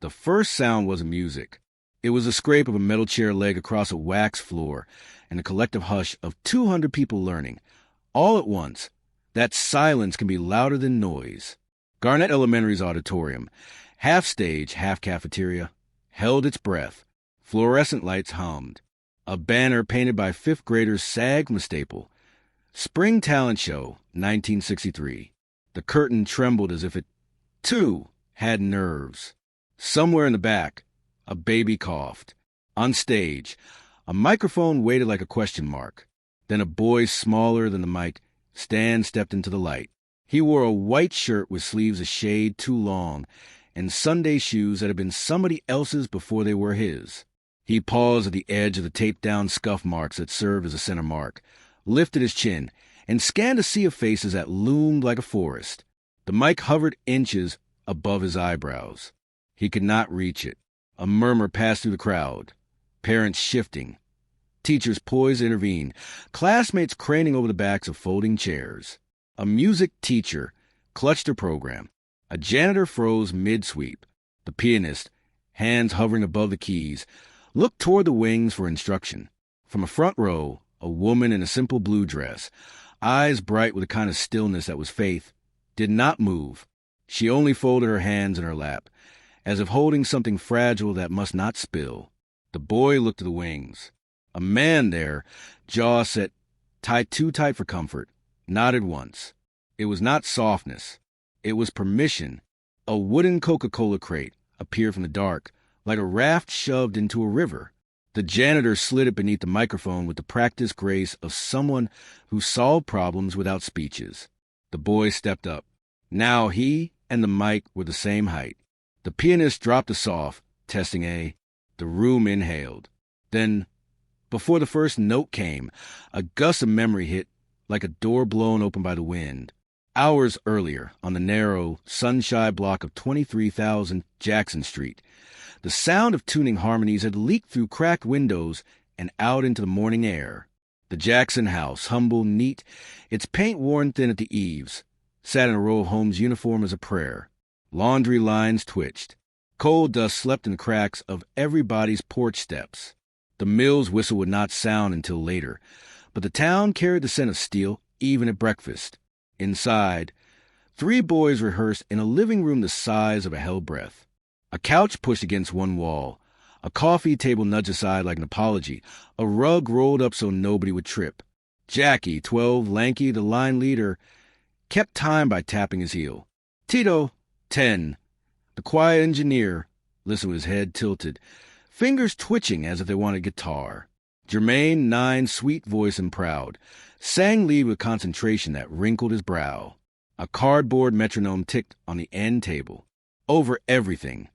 The first sound wasn't music. It was the scrape of a metal chair leg across a wax floor and the collective hush of 200 people learning. All at once, that silence can be louder than noise. Garnett Elementary's auditorium, half stage, half cafeteria, held its breath. Fluorescent lights hummed. A banner painted by fifth graders sagged from a staple. Spring Talent Show, 1963. The curtain trembled as if it, too, had nerves. Somewhere in the back, a baby coughed. On stage, a microphone waited like a question mark. Then a boy smaller than the mic, Stan, stepped into the light. He wore a white shirt with sleeves a shade too long and Sunday shoes that had been somebody else's before they were his. He paused at the edge of the taped-down scuff marks that served as a center mark, lifted his chin, and scanned a sea of faces that loomed like a forest. The mic hovered inches above his eyebrows. He could not reach it. A murmur passed through the crowd. Parents shifting. Teachers poised to intervene. Classmates craning over the backs of folding chairs. A music teacher clutched her program. A janitor froze mid-sweep. The pianist, hands hovering above the keys, looked toward the wings for instruction. From a front row, a woman in a simple blue dress, eyes bright with a kind of stillness that was faith, did not move. She only folded her hands in her lap, as if holding something fragile that must not spill. The boy looked to the wings. A man there, jaw set tight too tight for comfort, nodded once. It was not softness. It was permission. A wooden Coca-Cola crate appeared from the dark, like a raft shoved into a river. The janitor slid it beneath the microphone with the practiced grace of someone who solved problems without speeches. The boy stepped up. Now he and the mic were the same height. The pianist dropped us off, testing A. The room inhaled. Then, before the first note came, a gust of memory hit like a door blown open by the wind. Hours earlier, on the narrow, sun-shy block of 23,000 Jackson Street, the sound of tuning harmonies had leaked through cracked windows and out into the morning air. The Jackson house, humble, neat, its paint worn thin at the eaves, sat in a row of Holmes' uniform as a prayer. Laundry lines twitched. Coal dust slept in the cracks of everybody's porch steps. The mill's whistle would not sound until later, but the town carried the scent of steel even at breakfast. Inside, 3 boys rehearsed in a living room the size of a held breath. A couch pushed against one wall, a coffee table nudged aside like an apology, a rug rolled up so nobody would trip. Jackie, 12, lanky, the line leader, kept time by tapping his heel. Tito, 10, the quiet engineer, listened with his head tilted, fingers twitching as if they wanted guitar. Jermaine, 9, sweet voice and proud, sang lead with concentration that wrinkled his brow. A cardboard metronome ticked on the end table. Over everything,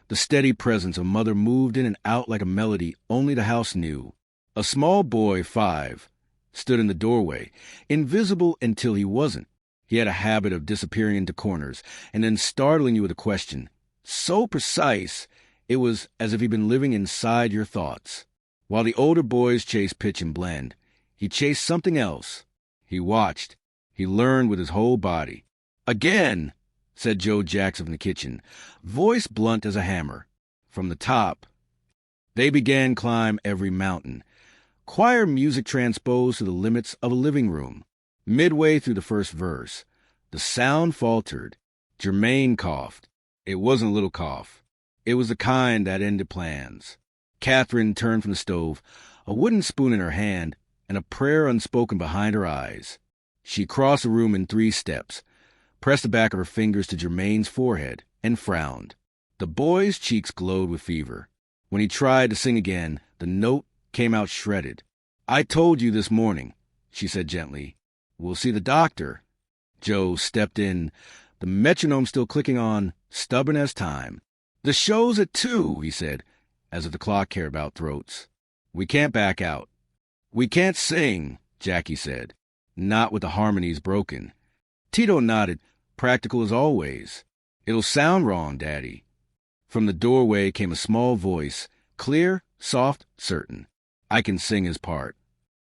the steady presence of Mother moved in and out like a melody only the house knew. A small boy, 5, stood in the doorway, invisible until he wasn't. He had a habit of disappearing into corners and then startling you with a question, so precise it was as if he'd been living inside your thoughts. While the older boys chased pitch and blend, he chased something else. He watched. He learned with his whole body. "Again," said Joe Jackson from the kitchen, voice blunt as a hammer. From the top, they began climb every mountain. Choir music transposed to the limits of a living room. Midway through the first verse, the sound faltered. Jermaine coughed. It wasn't a little cough. It was the kind that ended plans. Catherine turned from the stove, a wooden spoon in her hand, and a prayer unspoken behind her eyes. She crossed the room in 3 steps, pressed the back of her fingers to Jermaine's forehead, and frowned. The boy's cheeks glowed with fever. When he tried to sing again, the note came out shredded. "I told you this morning," she said gently. "We'll see the doctor." Joe stepped in, the metronome still clicking on, stubborn as time. "The show's at 2, he said, as if the clock cared about throats. "We can't back out." "We can't sing," Jackie said. "Not with the harmonies broken." Tito nodded, practical as always. "It'll sound wrong, Daddy." From the doorway came a small voice, clear, soft, certain. "I can sing his part."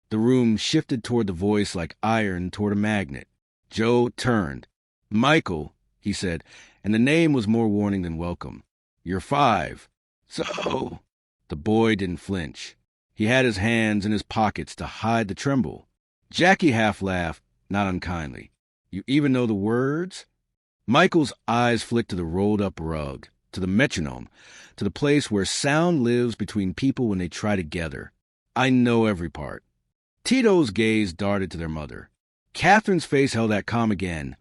The room shifted toward the voice like iron toward a magnet. Joe turned. "Michael," he said, and the name was more warning than welcome. You're 5. So, the boy didn't flinch. He had his hands in his pockets to hide the tremble. Jackie half laughed, not unkindly. You even know the words? Michael's eyes flicked to the rolled-up rug, to the metronome, to the place where sound lives between people when they try together. I know every part. Tito's gaze darted to their mother. Catherine's face held that calm again.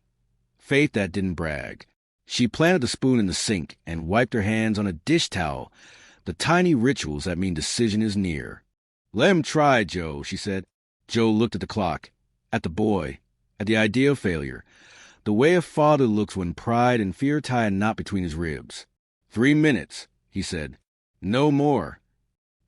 Faith that didn't brag. She planted the spoon in the sink and wiped her hands on a dish towel, the tiny rituals that mean decision is near. Let him try, Joe, she said. Joe looked at the clock, at the boy, at the idea of failure, the way a father looks when pride and fear tie a knot between his ribs. 3 minutes, he said. No more.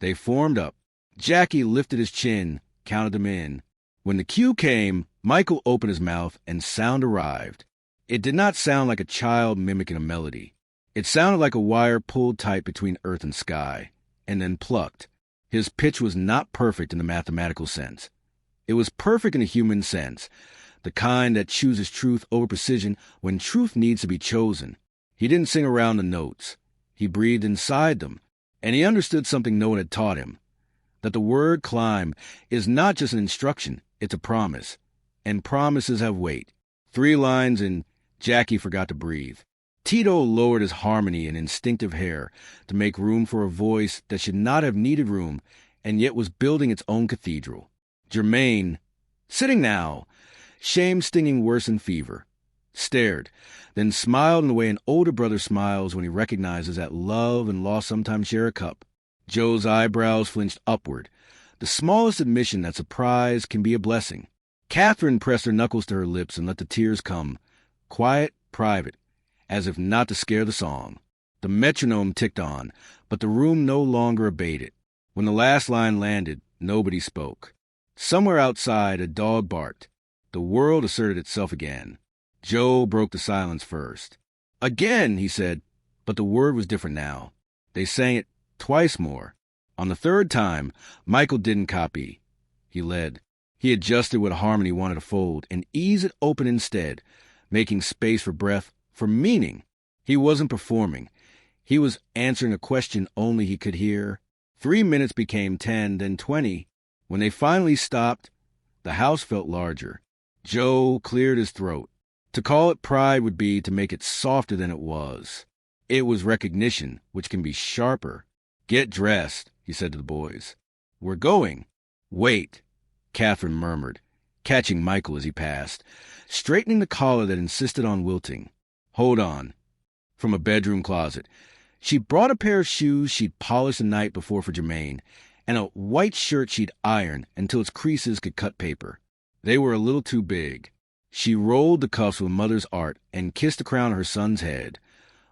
They formed up. Jackie lifted his chin, counted them in. When the cue came, Michael opened his mouth and sound arrived. It did not sound like a child mimicking a melody. It sounded like a wire pulled tight between earth and sky, and then plucked. His pitch was not perfect in the mathematical sense. It was perfect in the human sense, the kind that chooses truth over precision when truth needs to be chosen. He didn't sing around the notes. He breathed inside them, and he understood something no one had taught him, that the word climb is not just an instruction, it's a promise, and promises have weight. 3 lines and Jackie forgot to breathe. Tito lowered his harmony and instinctive hair to make room for a voice that should not have needed room and yet was building its own cathedral. Jermaine, sitting now, shame stinging worse than fever, stared, then smiled in the way an older brother smiles when he recognizes that love and loss sometimes share a cup. Joe's eyebrows flinched upward, the smallest admission that surprise can be a blessing. Catherine pressed her knuckles to her lips and let the tears come, quiet, private, as if not to scare the song. The metronome ticked on, but the room no longer abated. When the last line landed, nobody spoke. Somewhere outside, a dog barked. The world asserted itself again. Joe broke the silence first. Again, he said, but the word was different now. They sang it twice more. On the 3rd time, Michael didn't copy. He led. He adjusted what harmony wanted to fold and ease it open instead, making space for breath, for meaning. He wasn't performing. He was answering a question only he could hear. 3 minutes became 10, then 20. When they finally stopped, the house felt larger. Joe cleared his throat. To call it pride would be to make it softer than it was. It was recognition, which can be sharper. Get dressed, he said to the boys. We're going. Wait, Catherine murmured, catching Michael as he passed, straightening the collar that insisted on wilting. Hold on. From a bedroom closet, she brought a pair of shoes she'd polished the night before for Jermaine, and a white shirt she'd ironed until its creases could cut paper. They were a little too big. She rolled the cuffs with mother's art and kissed the crown of her son's head,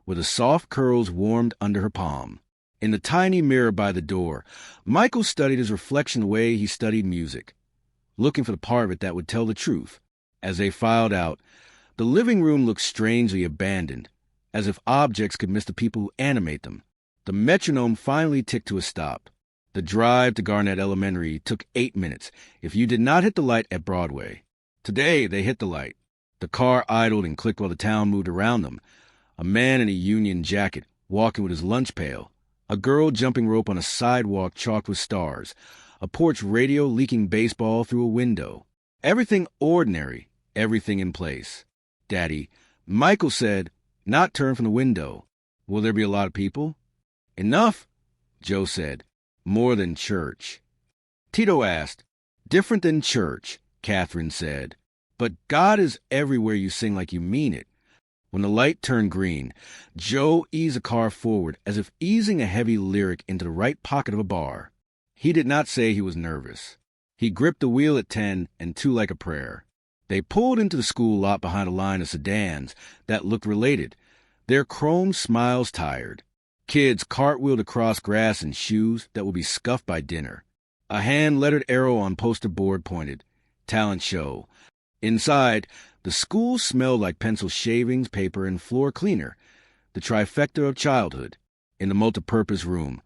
where the soft curls warmed under her palm. In the tiny mirror by the door, Michael studied his reflection the way he studied music, looking for the part of it that would tell the truth. As they filed out, the living room looked strangely abandoned, as if objects could miss the people who animate them. The metronome finally ticked to a stop. The drive to Garnett Elementary took 8 minutes if you did not hit the light at Broadway. Today, they hit the light. The car idled and clicked while the town moved around them. A man in a Union jacket, walking with his lunch pail. A girl jumping rope on a sidewalk chalked with stars. A porch radio leaking baseball through a window. Everything ordinary, everything in place. Daddy, Michael said, not turn from the window. Will there be a lot of people? Enough, Joe said. More than church. Tito asked. Different than church, Catherine said. But God is everywhere you sing like you mean it. When the light turned green, Joe eased the car forward as if easing a heavy lyric into the right pocket of a bar. He did not say he was nervous. He gripped the wheel at 10 and 2 like a prayer. They pulled into the school lot behind a line of sedans that looked related, their chrome smiles tired. Kids cartwheeled across grass in shoes that would be scuffed by dinner. A hand-lettered arrow on poster board pointed, talent show. Inside, the school smelled like pencil shavings, paper, and floor cleaner, the trifecta of childhood. In the multipurpose room,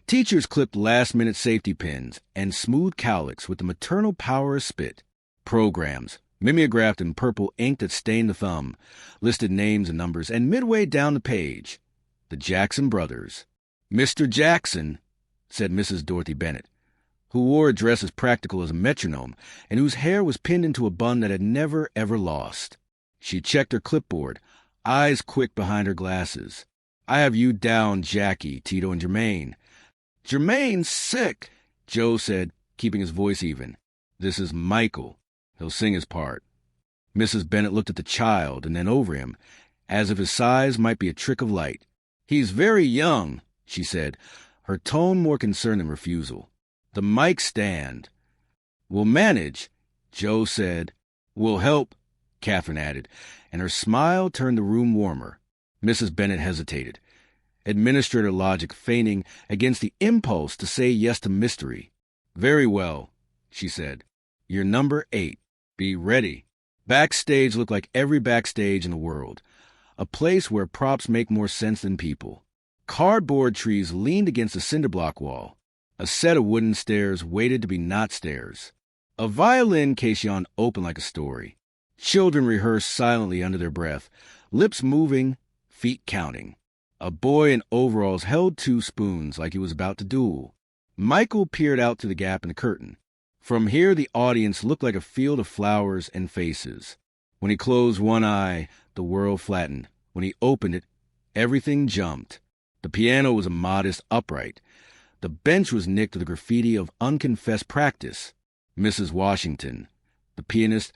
teachers clipped last-minute safety pins and smoothed cowlicks with the maternal power of spit. Programs, mimeographed in purple ink that stained the thumb, listed names and numbers, and midway down the page, The Jackson Brothers. "Mr. Jackson," said Mrs. Dorothy Bennett, who wore a dress as practical as a metronome and whose hair was pinned into a bun that had never, ever lost. She checked her clipboard, eyes quick behind her glasses. "I have you down, Jackie, Tito, and Jermaine." "Jermaine's sick," Joe said, keeping his voice even. "This is Michael. He'll sing his part." Mrs. Bennett looked at the child and then over him, as if his size might be a trick of light. "He's very young," she said, her tone more concern than refusal. "The mic stand." "We'll manage," Joe said. "We'll help," Catherine added, and her smile turned the room warmer. Mrs. Bennett hesitated, administrator logic feigning against the impulse to say yes to mystery. "Very well," she said. "You're number 8. Be ready." Backstage looked like every backstage in the world, a place where props make more sense than people. Cardboard trees leaned against a cinderblock wall. A set of wooden stairs waited to be not stairs. A violin caisson opened like a story. Children rehearsed silently under their breath, lips moving, feet counting. A boy in overalls held 2 spoons like he was about to duel. Michael peered out through the gap in the curtain. From here, the audience looked like a field of flowers and faces. When he closed one eye, the world flattened. When he opened it, everything jumped. The piano was a modest upright. The bench was nicked with a graffiti of unconfessed practice. Mrs. Washington, the pianist,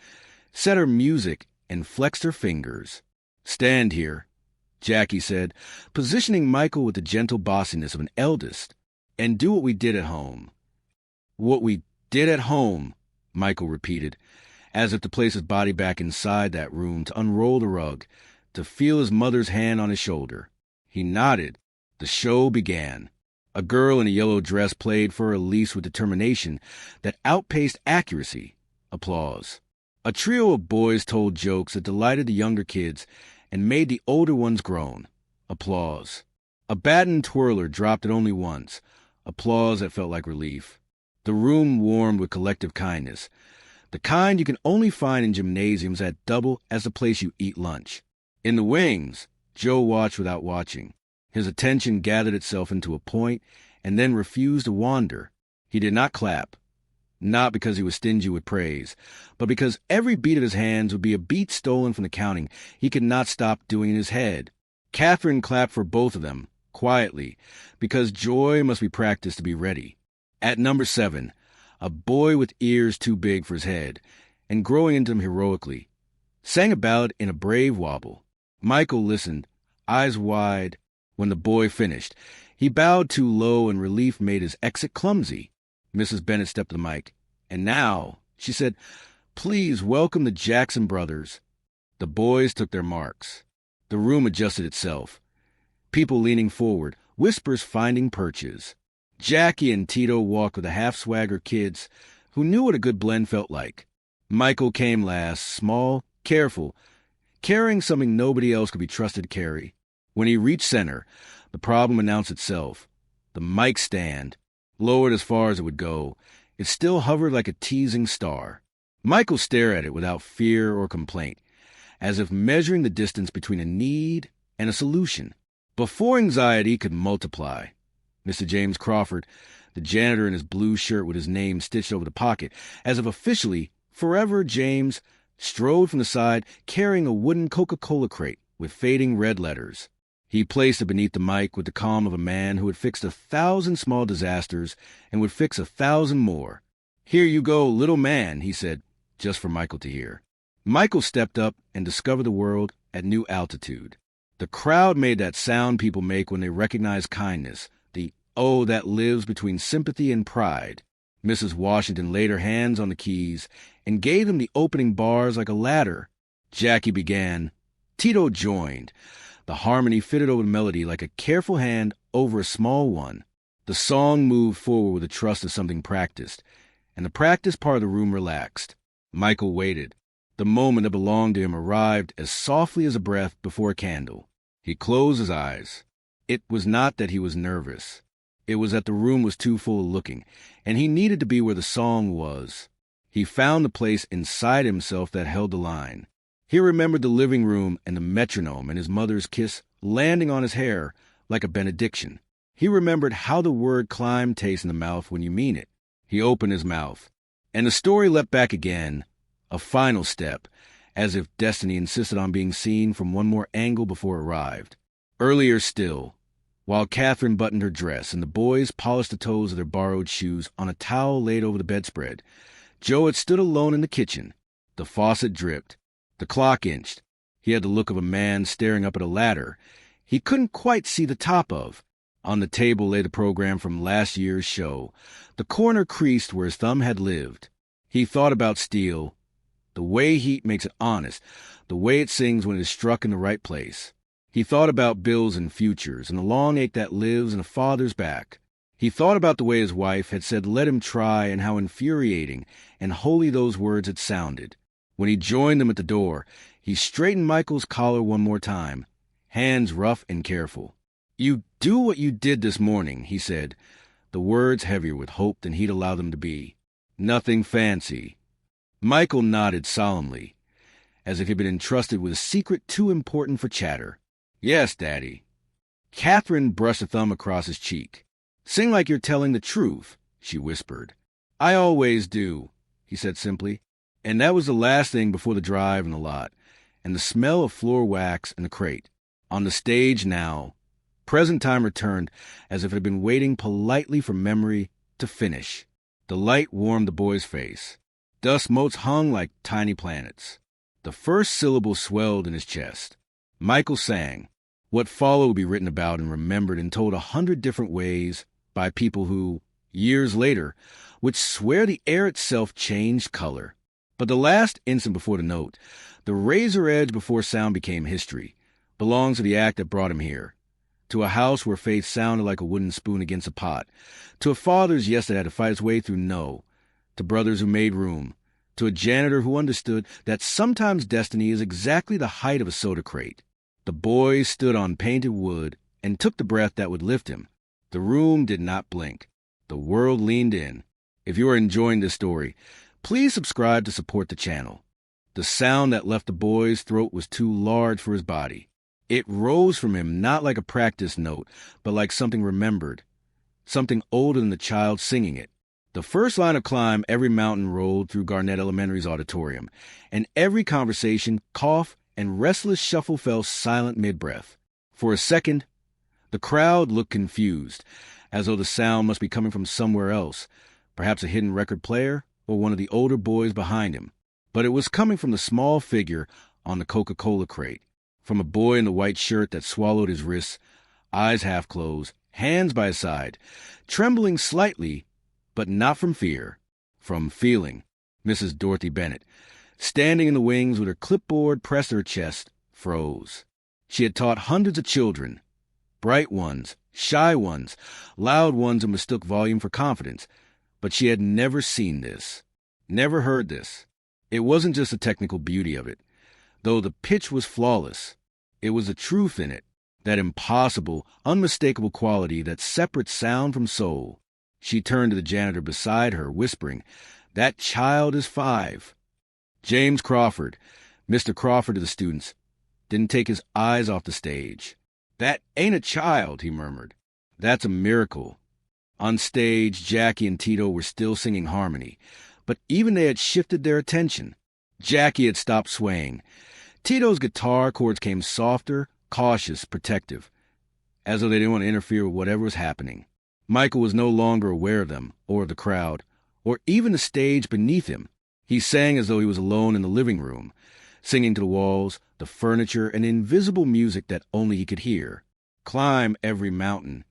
set her music and flexed her fingers. "Stand here," Jackie said, positioning Michael with the gentle bossiness of an eldest, "and do what we did at home." "What we did at home," Michael repeated, as if to place his body back inside that room, to unroll the rug, to feel his mother's hand on his shoulder. He nodded. The show began. A girl in a yellow dress played for Elise with determination that outpaced accuracy. Applause. A trio of boys told jokes that delighted the younger kids and made the older ones groan. Applause. A baton twirler dropped it only once. Applause that felt like relief. The room warmed with collective kindness, the kind you can only find in gymnasiums that double as the place you eat lunch. In the wings, Joe watched without watching. His attention gathered itself into a point and then refused to wander. He did not clap, not because he was stingy with praise, but because every beat of his hands would be a beat stolen from the counting he could not stop doing in his head. Catherine clapped for both of them, quietly, because joy must be practiced to be ready. At number 7, a boy with ears too big for his head, and growing into them heroically, sang a ballad in a brave wobble. Michael listened, eyes wide. When the boy finished, he bowed too low and relief made his exit clumsy. Mrs. Bennett stepped to the mic. "And now," she said, "please welcome the Jackson Brothers." The boys took their marks. The room adjusted itself. People leaning forward, whispers finding perches. Jackie and Tito walked with the half-swagger kids who knew what a good blend felt like. Michael came last, small, careful, carrying something nobody else could be trusted to carry. When he reached center, the problem announced itself. The mic stand, lowered as far as it would go, it still hovered like a teasing star. Michael stared at it without fear or complaint, as if measuring the distance between a need and a solution. Before anxiety could multiply, Mr. James Crawford, the janitor in his blue shirt with his name stitched over the pocket, as if officially, forever James, strode from the side carrying a wooden Coca-Cola crate with fading red letters. He placed it beneath the mic with the calm of a man who had fixed 1,000 small disasters and would fix 1,000 more. "Here you go, little man," he said, just for Michael to hear. Michael stepped up and discovered the world at new altitude. The crowd made that sound people make when they recognize kindness, the "oh" that lives between sympathy and pride. Mrs. Washington laid her hands on the keys and gave him the opening bars like a ladder. Jackie began. Tito joined. The harmony fitted over the melody like a careful hand over a small one. The song moved forward with the trust of something practiced, and the practiced part of the room relaxed. Michael waited. The moment that belonged to him arrived as softly as a breath before a candle. He closed his eyes. It was not that he was nervous. It was that the room was too full of looking, and he needed to be where the song was. He found the place inside himself that held the line. He remembered the living room and the metronome and his mother's kiss landing on his hair like a benediction. He remembered how the word climb tastes in the mouth when you mean it. He opened his mouth, and the story leapt back again, a final step, as if destiny insisted on being seen from one more angle before it arrived. Earlier still, while Catherine buttoned her dress and the boys polished the toes of their borrowed shoes on a towel laid over the bedspread, Joe had stood alone in the kitchen. The faucet dripped. The clock inched. He had the look of a man staring up at a ladder he couldn't quite see the top of. On the table lay the program from last year's show. The corner creased where his thumb had lived. He thought about steel, the way heat makes it honest, the way it sings when it is struck in the right place. He thought about bills and futures and the long ache that lives in a father's back. He thought about the way his wife had said let him try and how infuriating and holy those words had sounded. When he joined them at the door, he straightened Michael's collar one more time, hands rough and careful. "You do what you did this morning," he said, the words heavier with hope than he'd allow them to be. "Nothing fancy." Michael nodded solemnly, as if he'd been entrusted with a secret too important for chatter. "Yes, Daddy." Catherine brushed a thumb across his cheek. "Sing like you're telling the truth," she whispered. "I always do," he said simply. And that was the last thing before the drive and the lot, and the smell of floor wax and the crate. On the stage now, present time returned as if it had been waiting politely for memory to finish. The light warmed the boy's face. Dust motes hung like tiny planets. The first syllable swelled in his chest. Michael sang. What followed would be written about and remembered and told 100 different ways by people who, years later, would swear the air itself changed color. But the last instant before the note, the razor edge before sound became history, belongs to the act that brought him here. To a house where faith sounded like a wooden spoon against a pot. To a father's yes that had to fight its way through no. To brothers who made room. To a janitor who understood that sometimes destiny is exactly the height of a soda crate. The boy stood on painted wood and took the breath that would lift him. The room did not blink. The world leaned in. If you are enjoying this story, please subscribe to support the channel. The sound that left the boy's throat was too large for his body. It rose from him not like a practice note, but like something remembered, something older than the child singing it. The first line of Climb Every Mountain rolled through Garnett Elementary's auditorium, and every conversation, cough, and restless shuffle fell silent mid-breath. For a second, the crowd looked confused, as though the sound must be coming from somewhere else, perhaps a hidden record player or one of the older boys behind him. But it was coming from the small figure on the Coca-Cola crate, from a boy in the white shirt that swallowed his wrists, eyes half closed, hands by his side, trembling slightly, but not from fear, from feeling. Mrs. Dorothy Bennett, standing in the wings with her clipboard pressed to her chest, froze. She had taught hundreds of children, bright ones, shy ones, loud ones who mistook volume for confidence, but she had never seen this, never heard this. It wasn't just the technical beauty of it, though the pitch was flawless. It was the truth in it, that impossible, unmistakable quality that separates sound from soul. She turned to the janitor beside her, whispering, "That child is 5. James Crawford, Mr. Crawford to the students, didn't take his eyes off the stage. "That ain't a child," he murmured. "That's a miracle." On stage, Jackie and Tito were still singing harmony, but even they had shifted their attention. Jackie had stopped swaying. Tito's guitar chords came softer, cautious, protective, as though they didn't want to interfere with whatever was happening. Michael was no longer aware of them, or of the crowd, or even the stage beneath him. He sang as though he was alone in the living room, singing to the walls, the furniture, and invisible music that only he could hear. Climb every mountain.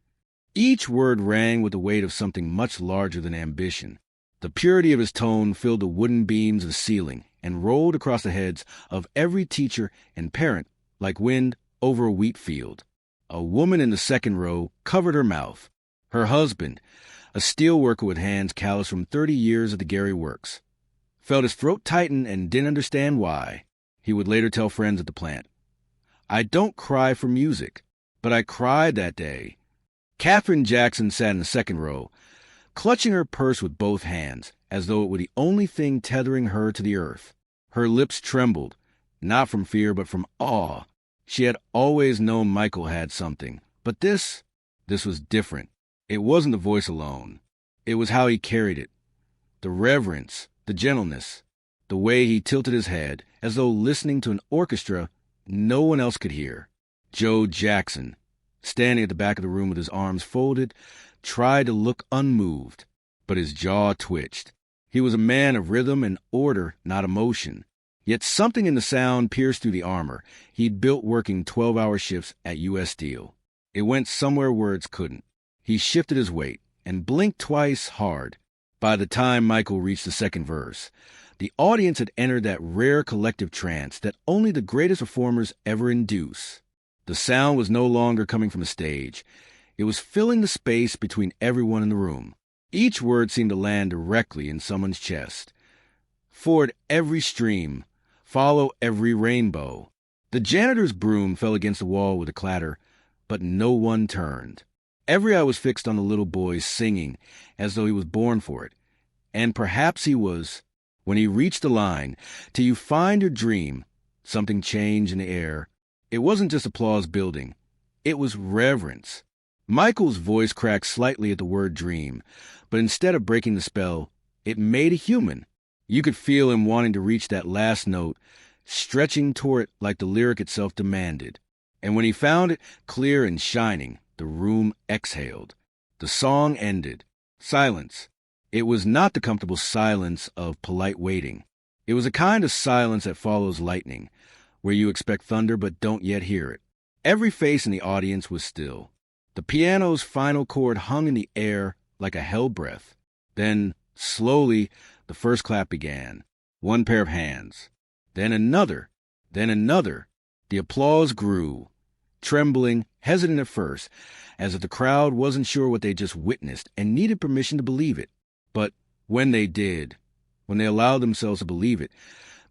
Each word rang with the weight of something much larger than ambition. The purity of his tone filled the wooden beams of the ceiling and rolled across the heads of every teacher and parent like wind over a wheat field. A woman in the second row covered her mouth. Her husband, a steel worker with hands calloused from 30 years at the Gary Works, felt his throat tighten and didn't understand why. He would later tell friends at the plant, "I don't cry for music, but I cried that day." Katherine Jackson sat in the second row, clutching her purse with both hands, as though it were the only thing tethering her to the earth. Her lips trembled, not from fear but from awe. She had always known Michael had something, But this was different. It wasn't the voice alone. It was how he carried it. The reverence, the gentleness, the way he tilted his head, as though listening to an orchestra no one else could hear. Joe Jackson, standing at the back of the room with his arms folded, tried to look unmoved, but his jaw twitched. He was a man of rhythm and order, not emotion. Yet something in the sound pierced through the armor he'd built working 12-hour shifts at U.S. Steel. It went somewhere words couldn't. He shifted his weight and blinked twice hard. By the time Michael reached the second verse, the audience had entered that rare collective trance that only the greatest performers ever induce. The sound was no longer coming from the stage. It was filling the space between everyone in the room. Each word seemed to land directly in someone's chest. Ford every stream, follow every rainbow. The janitor's broom fell against the wall with a clatter, but no one turned. Every eye was fixed on the little boy singing as though he was born for it. And perhaps he was. When he reached the line, "Till you find your dream," something changed in the air. It wasn't just applause building. It was reverence. Michael's voice cracked slightly at the word dream, but instead of breaking the spell, it made it human. You could feel him wanting to reach that last note, stretching toward it like the lyric itself demanded. And when he found it, clear and shining, the room exhaled. The song ended. Silence. It was not the comfortable silence of polite waiting. It was a kind of silence that follows lightning, where you expect thunder but don't yet hear it. Every face in the audience was still. The piano's final chord hung in the air like a held breath. Then, slowly, the first clap began. One pair of hands. Then another. Then another. The applause grew. Trembling, hesitant at first, as if the crowd wasn't sure what they just witnessed and needed permission to believe it. But when they did, when they allowed themselves to believe it,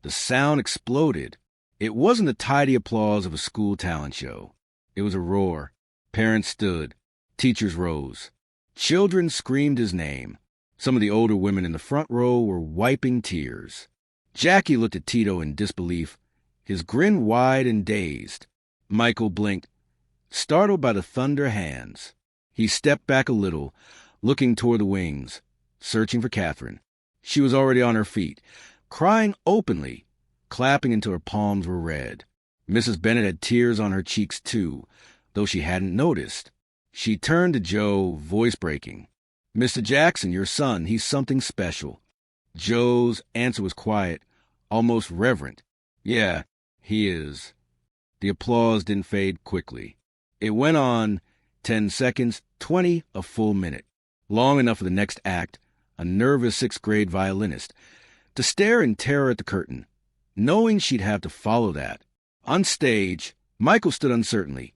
the sound exploded. It wasn't the tidy applause of a school talent show. It was a roar. Parents stood. Teachers rose. Children screamed his name. Some of the older women in the front row were wiping tears. Jackie looked at Tito in disbelief, his grin wide and dazed. Michael blinked, startled by the thunder hands. He stepped back a little, looking toward the wings, searching for Catherine. She was already on her feet, crying openly, clapping until her palms were red. Mrs. Bennett had tears on her cheeks, too, though she hadn't noticed. She turned to Joe, voice breaking. "Mr. Jackson, your son, he's something special." Joe's answer was quiet, almost reverent. "Yeah, he is." The applause didn't fade quickly. It went on 10 seconds, 20, a full minute. Long enough for the next act, a nervous sixth-grade violinist, to stare in terror at the curtain, knowing she'd have to follow that. On stage, Michael stood uncertainly,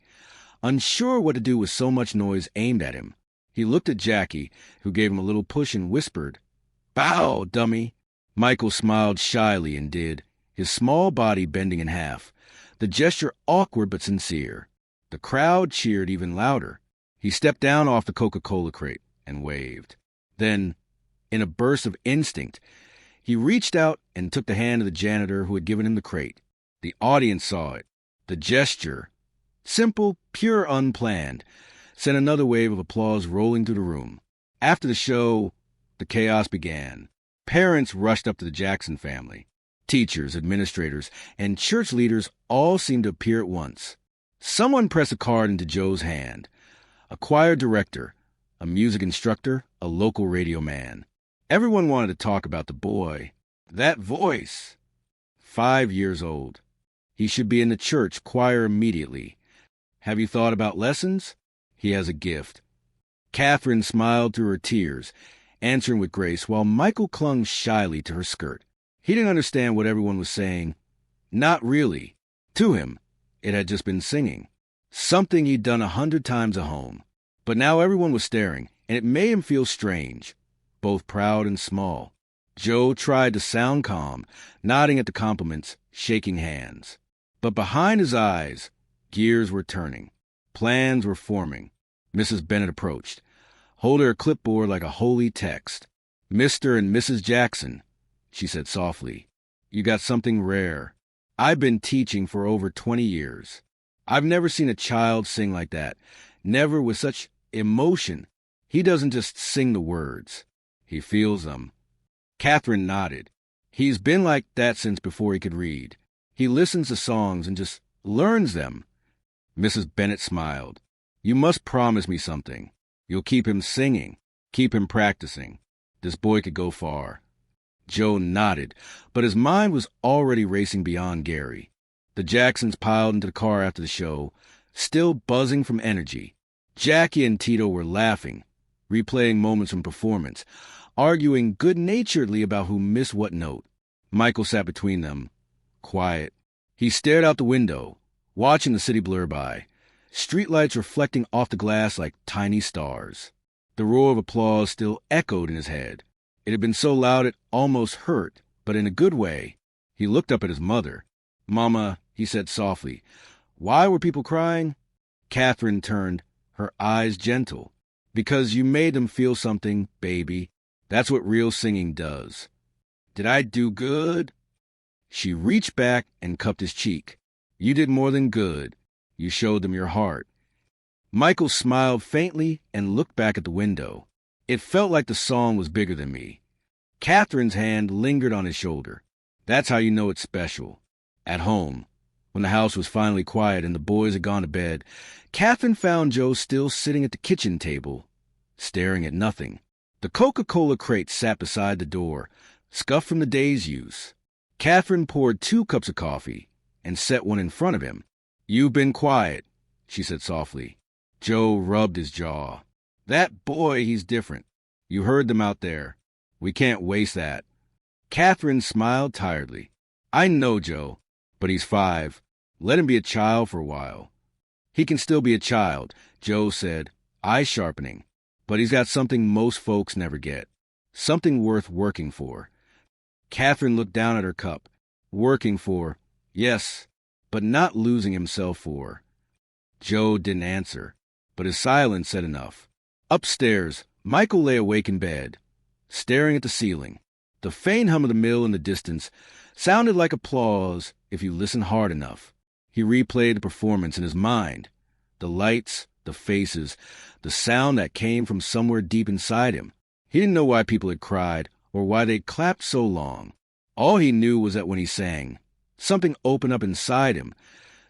unsure what to do with so much noise aimed at him. He looked at Jackie, who gave him a little push and whispered, "Bow, dummy." Michael smiled shyly and did, his small body bending in half, the gesture awkward but sincere. The crowd cheered even louder. He stepped down off the Coca-Cola crate and waved. Then, in a burst of instinct, he reached out and took the hand of the janitor who had given him the crate. The audience saw it. The gesture, simple, pure, unplanned, sent another wave of applause rolling through the room. After the show, the chaos began. Parents rushed up to the Jackson family. Teachers, administrators, and church leaders all seemed to appear at once. Someone pressed a card into Joe's hand. A choir director, a music instructor, a local radio man. Everyone wanted to talk about the boy. That voice. 5 years old. He should be in the church choir immediately. Have you thought about lessons? He has a gift. Catherine smiled through her tears, answering with grace, while Michael clung shyly to her skirt. He didn't understand what everyone was saying. Not really. To him, it had just been singing. Something he'd done 100 times at home. But now everyone was staring, and it made him feel strange, both proud and small. Joe tried to sound calm, nodding at the compliments, shaking hands. But behind his eyes, gears were turning. Plans were forming. Mrs. Bennett approached, holding her clipboard like a holy text. "Mr. and Mrs. Jackson," she said softly, "you got something rare. I've been teaching for over 20 years. I've never seen a child sing like that, never with such emotion. He doesn't just sing the words. He feels them. Catherine nodded. He's been like that since before he could read. He listens to songs and just learns them. Mrs. Bennet smiled. You must promise me something. You'll keep him singing, keep him practicing. This boy could go far. Joe nodded, but his mind was already racing beyond Gary. The Jacksons piled into the car after the show, still buzzing from energy. Jackie and Tito were laughing, replaying moments from performance, arguing good-naturedly about who missed what note. Michael sat between them, quiet. He stared out the window, watching the city blur by, streetlights reflecting off the glass like tiny stars. The roar of applause still echoed in his head. It had been so loud it almost hurt, but in a good way. He looked up at his mother. "Mama," he said softly, "why were people crying?" Catherine turned, her eyes gentle. "Because you made them feel something, baby. That's what real singing does." "Did I do good?" She reached back and cupped his cheek. "You did more than good. You showed them your heart." Michael smiled faintly and looked back at the window. It felt like the song was bigger than me. Catherine's hand lingered on his shoulder. That's how you know it's special. At home, when the house was finally quiet and the boys had gone to bed, Catherine found Joe still sitting at the kitchen table, staring at nothing. The Coca-Cola crate sat beside the door, scuffed from the day's use. Catherine poured 2 cups of coffee and set one in front of him. "You've been quiet," she said softly. Joe rubbed his jaw. "That boy, he's different. You heard them out there. We can't waste that." Catherine smiled tiredly. "I know, Joe, but he's 5. Let him be a child for a while." "He can still be a child," Joe said, eyes sharpening. "But he's got something most folks never get. Something worth working for." Catherine looked down at her cup. Working for, yes, but not losing himself for. Joe didn't answer, but his silence said enough. Upstairs, Michael lay awake in bed, staring at the ceiling. The faint hum of the mill in the distance sounded like applause if you listened hard enough. He replayed the performance in his mind. The lights, the faces, the sound that came from somewhere deep inside him. He didn't know why people had cried or why they'd clapped so long. All he knew was that when he sang, something opened up inside him,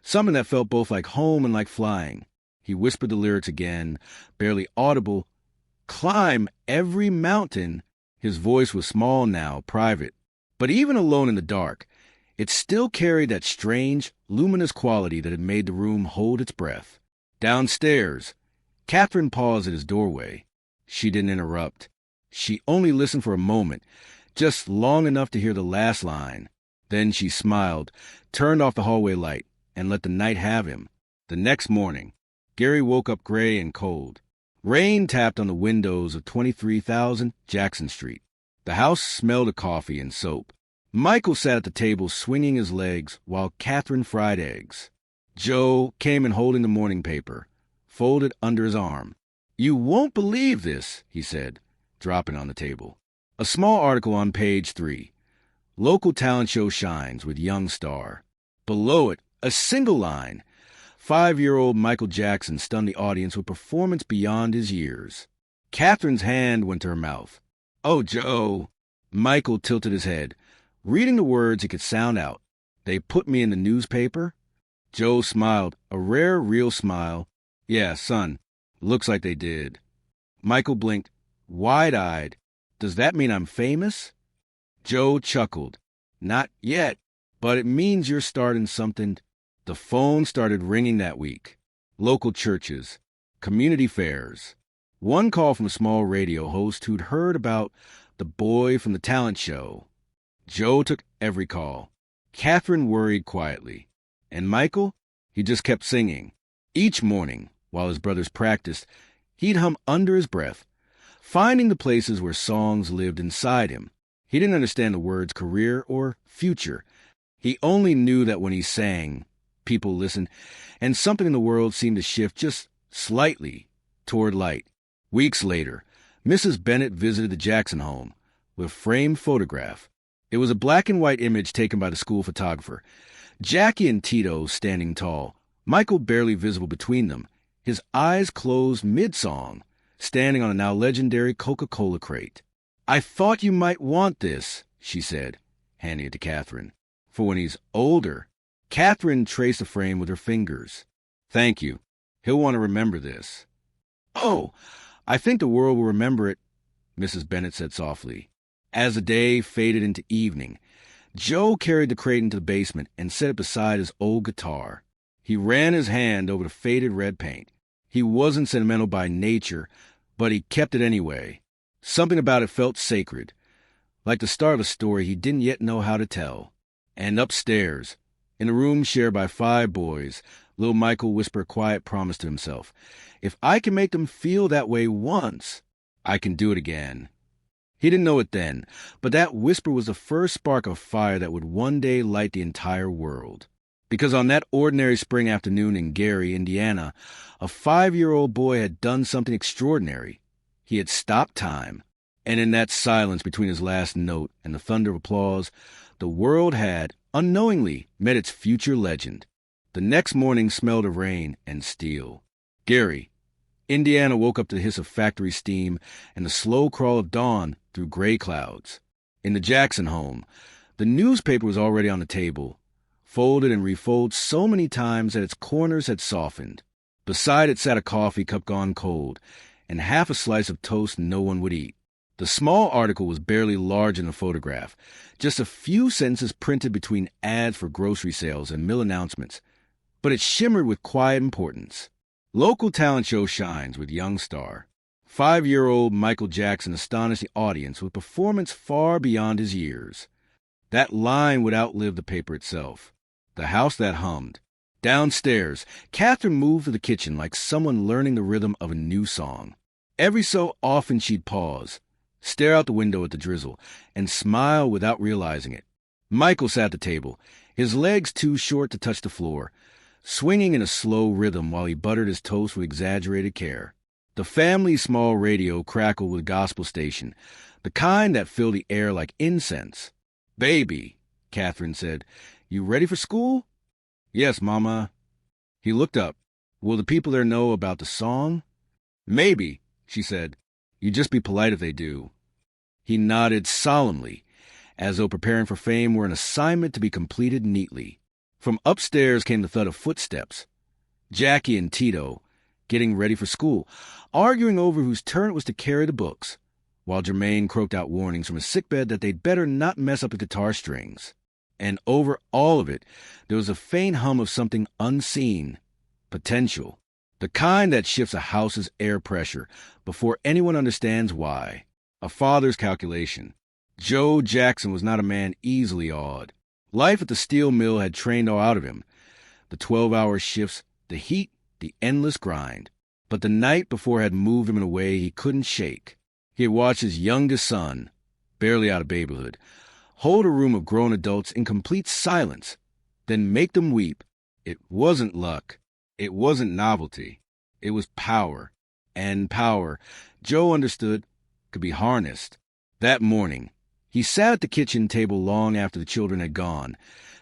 something that felt both like home and like flying. He whispered the lyrics again, barely audible. "Climb every mountain." His voice was small now, private. But even alone in the dark, it still carried that strange, luminous quality that had made the room hold its breath. Downstairs, Catherine paused at his doorway. She didn't interrupt. She only listened for a moment, just long enough to hear the last line. Then she smiled, turned off the hallway light, and let the night have him. The next morning, Gary woke up gray and cold. Rain tapped on the windows of 23,000 Jackson Street. The house smelled of coffee and soap. Michael sat at the table swinging his legs while Catherine fried eggs. Joe came in holding the morning paper, folded under his arm. "You won't believe this," he said, dropping on the table. A small article on page 3. Local talent show shines with young star. Below it, a single line. 5-year-old Michael Jackson stunned the audience with performance beyond his years. Catherine's hand went to her mouth. "Oh, Joe." Michael tilted his head. Reading the words he could sound out. "They put me in the newspaper?" Joe smiled, a rare, real smile. "Yeah, son, looks like they did." Michael blinked, wide-eyed. "Does that mean I'm famous?" Joe chuckled. "Not yet, but it means you're starting something." The phone started ringing that week. Local churches, community fairs. One call from a small radio host who'd heard about the boy from the talent show. Joe took every call. Catherine worried quietly. And Michael? He just kept singing. Each morning, while his brothers practiced, he'd hum under his breath, finding the places where songs lived inside him. He didn't understand the words career or future. He only knew that when he sang, people listened, and something in the world seemed to shift just slightly toward light. Weeks later, Mrs. Bennet visited the Jackson home with a framed photograph. It was a black and white image taken by the school photographer. Jackie and Tito standing tall, Michael barely visible between them. his eyes closed mid-song, standing on a now legendary Coca-Cola crate. "I thought you might want this," she said, handing it to Catherine. "For when he's older." Catherine traced the frame with her fingers. "Thank you. He'll want to remember this." "Oh, I think the world will remember it," Mrs. Bennet said softly. As the day faded into evening, Joe carried the crate into the basement and set it beside his old guitar. He ran his hand over the faded red paint. He wasn't sentimental by nature, but he kept it anyway. Something about it felt sacred, like the start of a story he didn't yet know how to tell. And upstairs, in a room shared by 5 boys, little Michael whispered a quiet promise to himself. "If I can make them feel that way once, I can do it again." He didn't know it then, but that whisper was the first spark of fire that would one day light the entire world. Because on that ordinary spring afternoon in Gary, Indiana, a 5-year-old boy had done something extraordinary. He had stopped time, and in that silence between his last note and the thunder of applause, the world had, unknowingly, met its future legend. The next morning smelled of rain and steel. Gary, Indiana woke up to the hiss of factory steam and the slow crawl of dawn through gray clouds. In the Jackson home, the newspaper was already on the table, folded and refolded so many times that its corners had softened. Beside it sat a coffee cup gone cold, and half a slice of toast no one would eat. The small article was barely large in the photograph, just a few sentences printed between ads for grocery sales and mill announcements, but it shimmered with quiet importance. Local talent show shines with young star. 5-year-old Michael Jackson astonished the audience with performance far beyond his years. That line would outlive the paper itself. The house that hummed. Downstairs, Catherine moved to the kitchen like someone learning the rhythm of a new song. Every so often she'd pause, stare out the window at the drizzle, and smile without realizing it. Michael sat at the table, his legs too short to touch the floor, swinging in a slow rhythm while he buttered his toast with exaggerated care. The family's small radio crackled with a gospel station, the kind that filled the air like incense. "Baby," Catherine said, "you ready for school?" "Yes, Mama." He looked up. "Will the people there know about the song?" "Maybe," she said. "You just be polite if they do." He nodded solemnly, as though preparing for fame were an assignment to be completed neatly. From upstairs came the thud of footsteps. Jackie and Tito, getting ready for school, arguing over whose turn it was to carry the books, while Jermaine croaked out warnings from his sickbed that they'd better not mess up the guitar strings. And over all of it, there was a faint hum of something unseen, potential, the kind that shifts a house's air pressure before anyone understands why. A father's calculation. Joe Jackson was not a man easily awed. Life at the steel mill had trained all out of him. The 12-hour shifts, the heat, the endless grind. But the night before had moved him in a way he couldn't shake. He had watched his youngest son, barely out of babyhood, hold a room of grown adults in complete silence, then make them weep. It wasn't luck. It wasn't novelty. It was power. And power, Joe understood, could be harnessed. That morning, he sat at the kitchen table long after the children had gone,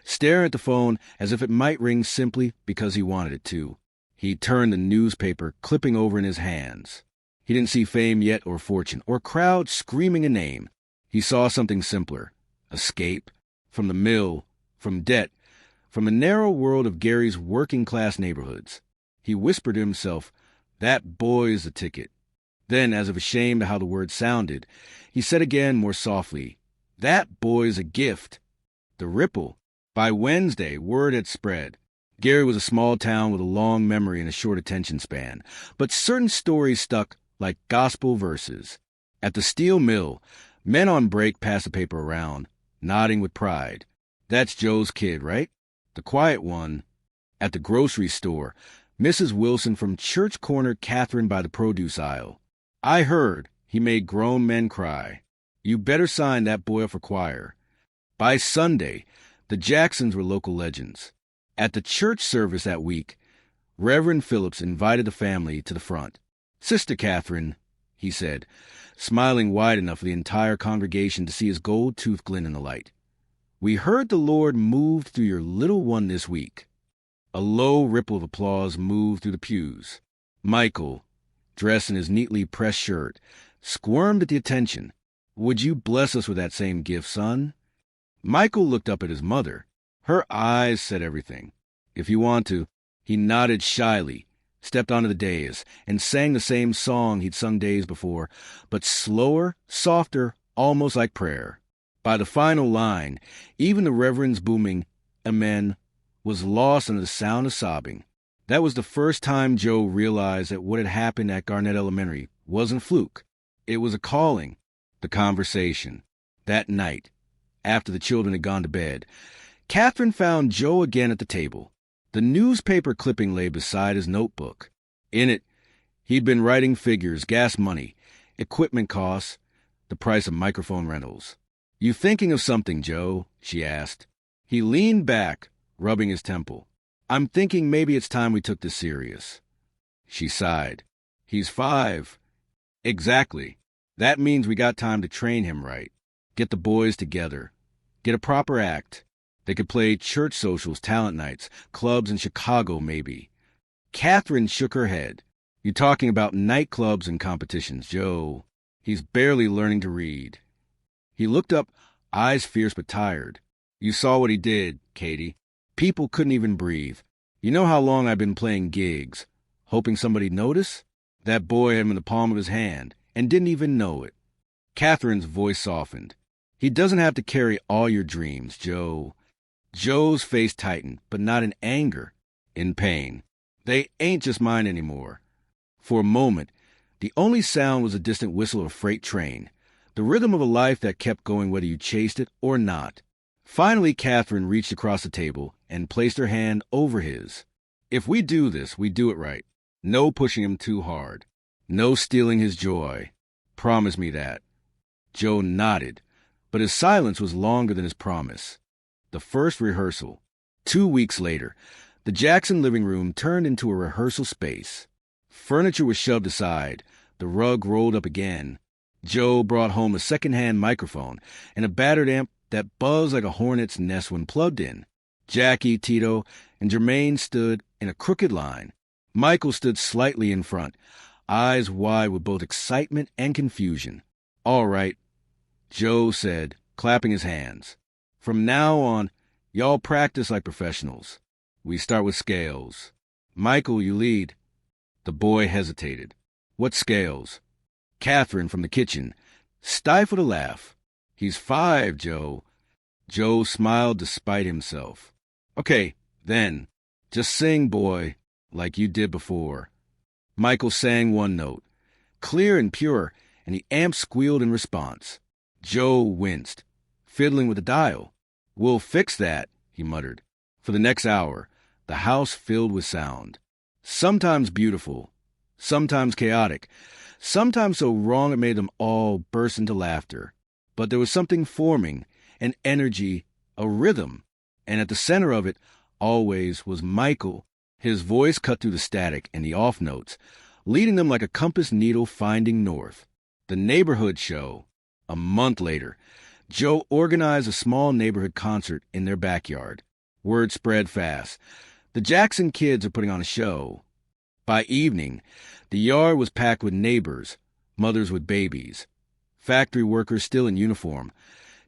staring at the phone as if it might ring simply because he wanted it to. He turned the newspaper, clipping over in his hands. He didn't see fame yet or fortune, or crowd screaming a name. He saw something simpler. Escape. From the mill. From debt. From the narrow world of Gary's working-class neighborhoods. He whispered to himself, "That boy's the ticket." Then, as if ashamed of how the word sounded, he said again more softly, "That boy's a gift." The ripple. By Wednesday, word had spread. Gary was a small town with a long memory and a short attention span, but certain stories stuck like gospel verses. At the steel mill, men on break passed the paper around, nodding with pride. "That's Joe's kid, right? The quiet one." At the grocery store, Mrs. Wilson from Church Corner Catherine by the produce aisle. "I heard he made grown men cry. You better sign that boy up for choir." By Sunday, the Jacksons were local legends. At the church service that week, Reverend Phillips invited the family to the front. "Sister Catherine," he said, smiling wide enough for the entire congregation to see his gold tooth glint in the light, "we heard the Lord moved through your little one this week." A low ripple of applause moved through the pews. Michael, dressed in his neatly pressed shirt, squirmed at the attention. "Would you bless us with that same gift, son?" Michael looked up at his mother. Her eyes said everything. "If you want to." He nodded shyly, stepped onto the dais, and sang the same song he'd sung days before, but slower, softer, almost like prayer. By the final line, even the Reverend's booming "Amen" was lost in the sound of sobbing. That was the first time Joe realized that what had happened at Garnett Elementary wasn't fluke. It was a calling. The conversation. That night, after the children had gone to bed, Catherine found Joe again at the table. The newspaper clipping lay beside his notebook. In it, he'd been writing figures, gas money, equipment costs, the price of microphone rentals. "You thinking of something, Joe?" she asked. He leaned back, rubbing his temple. "I'm thinking maybe it's time we took this serious." She sighed. "He's 5. "Exactly. That means we got time to train him right. Get the boys together. Get a proper act. They could play church socials, talent nights, clubs in Chicago, maybe." Catherine shook her head. "You're talking about nightclubs and competitions, Joe. He's barely learning to read." He looked up, eyes fierce but tired. "You saw what he did, Katie. People couldn't even breathe. You know how long I've been playing gigs, hoping somebody'd notice? That boy had him in the palm of his hand and didn't even know it." Catherine's voice softened. "He doesn't have to carry all your dreams, Joe." Joe's face tightened, but not in anger, in pain. "They ain't just mine anymore." For a moment, the only sound was the distant whistle of a freight train, the rhythm of a life that kept going whether you chased it or not. Finally, Catherine reached across the table and placed her hand over his. "If we do this, we do it right. No pushing him too hard. No stealing his joy. Promise me that." Joe nodded, but his silence was longer than his promise. The first rehearsal. 2 weeks later, the Jackson living room turned into a rehearsal space. Furniture was shoved aside, the rug rolled up again. Joe brought home a second-hand microphone and a battered amp that buzzed like a hornet's nest when plugged in. Jackie, Tito, and Jermaine stood in a crooked line. Michael stood slightly in front, eyes wide with both excitement and confusion. "All right," Joe said, clapping his hands. "From now on, y'all practice like professionals. We start with scales. Michael, you lead." The boy hesitated. "What scales?" Catherine from the kitchen stifled a laugh. "He's 5, Joe." Joe smiled despite himself. "Okay, then. Just sing, boy, like you did before." Michael sang one note, clear and pure, and the amp squealed in response. Joe winced, fiddling with the dial. "We'll fix that," he muttered. For the next hour, the house filled with sound. Sometimes beautiful, sometimes chaotic, sometimes so wrong it made them all burst into laughter. But there was something forming, an energy, a rhythm, and at the center of it always was Michael. His voice cut through the static and the off notes, leading them like a compass needle finding north. The neighborhood show. A month later, Joe organized a small neighborhood concert in their backyard. Word spread fast. The Jackson kids are putting on a show. By evening, the yard was packed with neighbors, mothers with babies, factory workers still in uniform,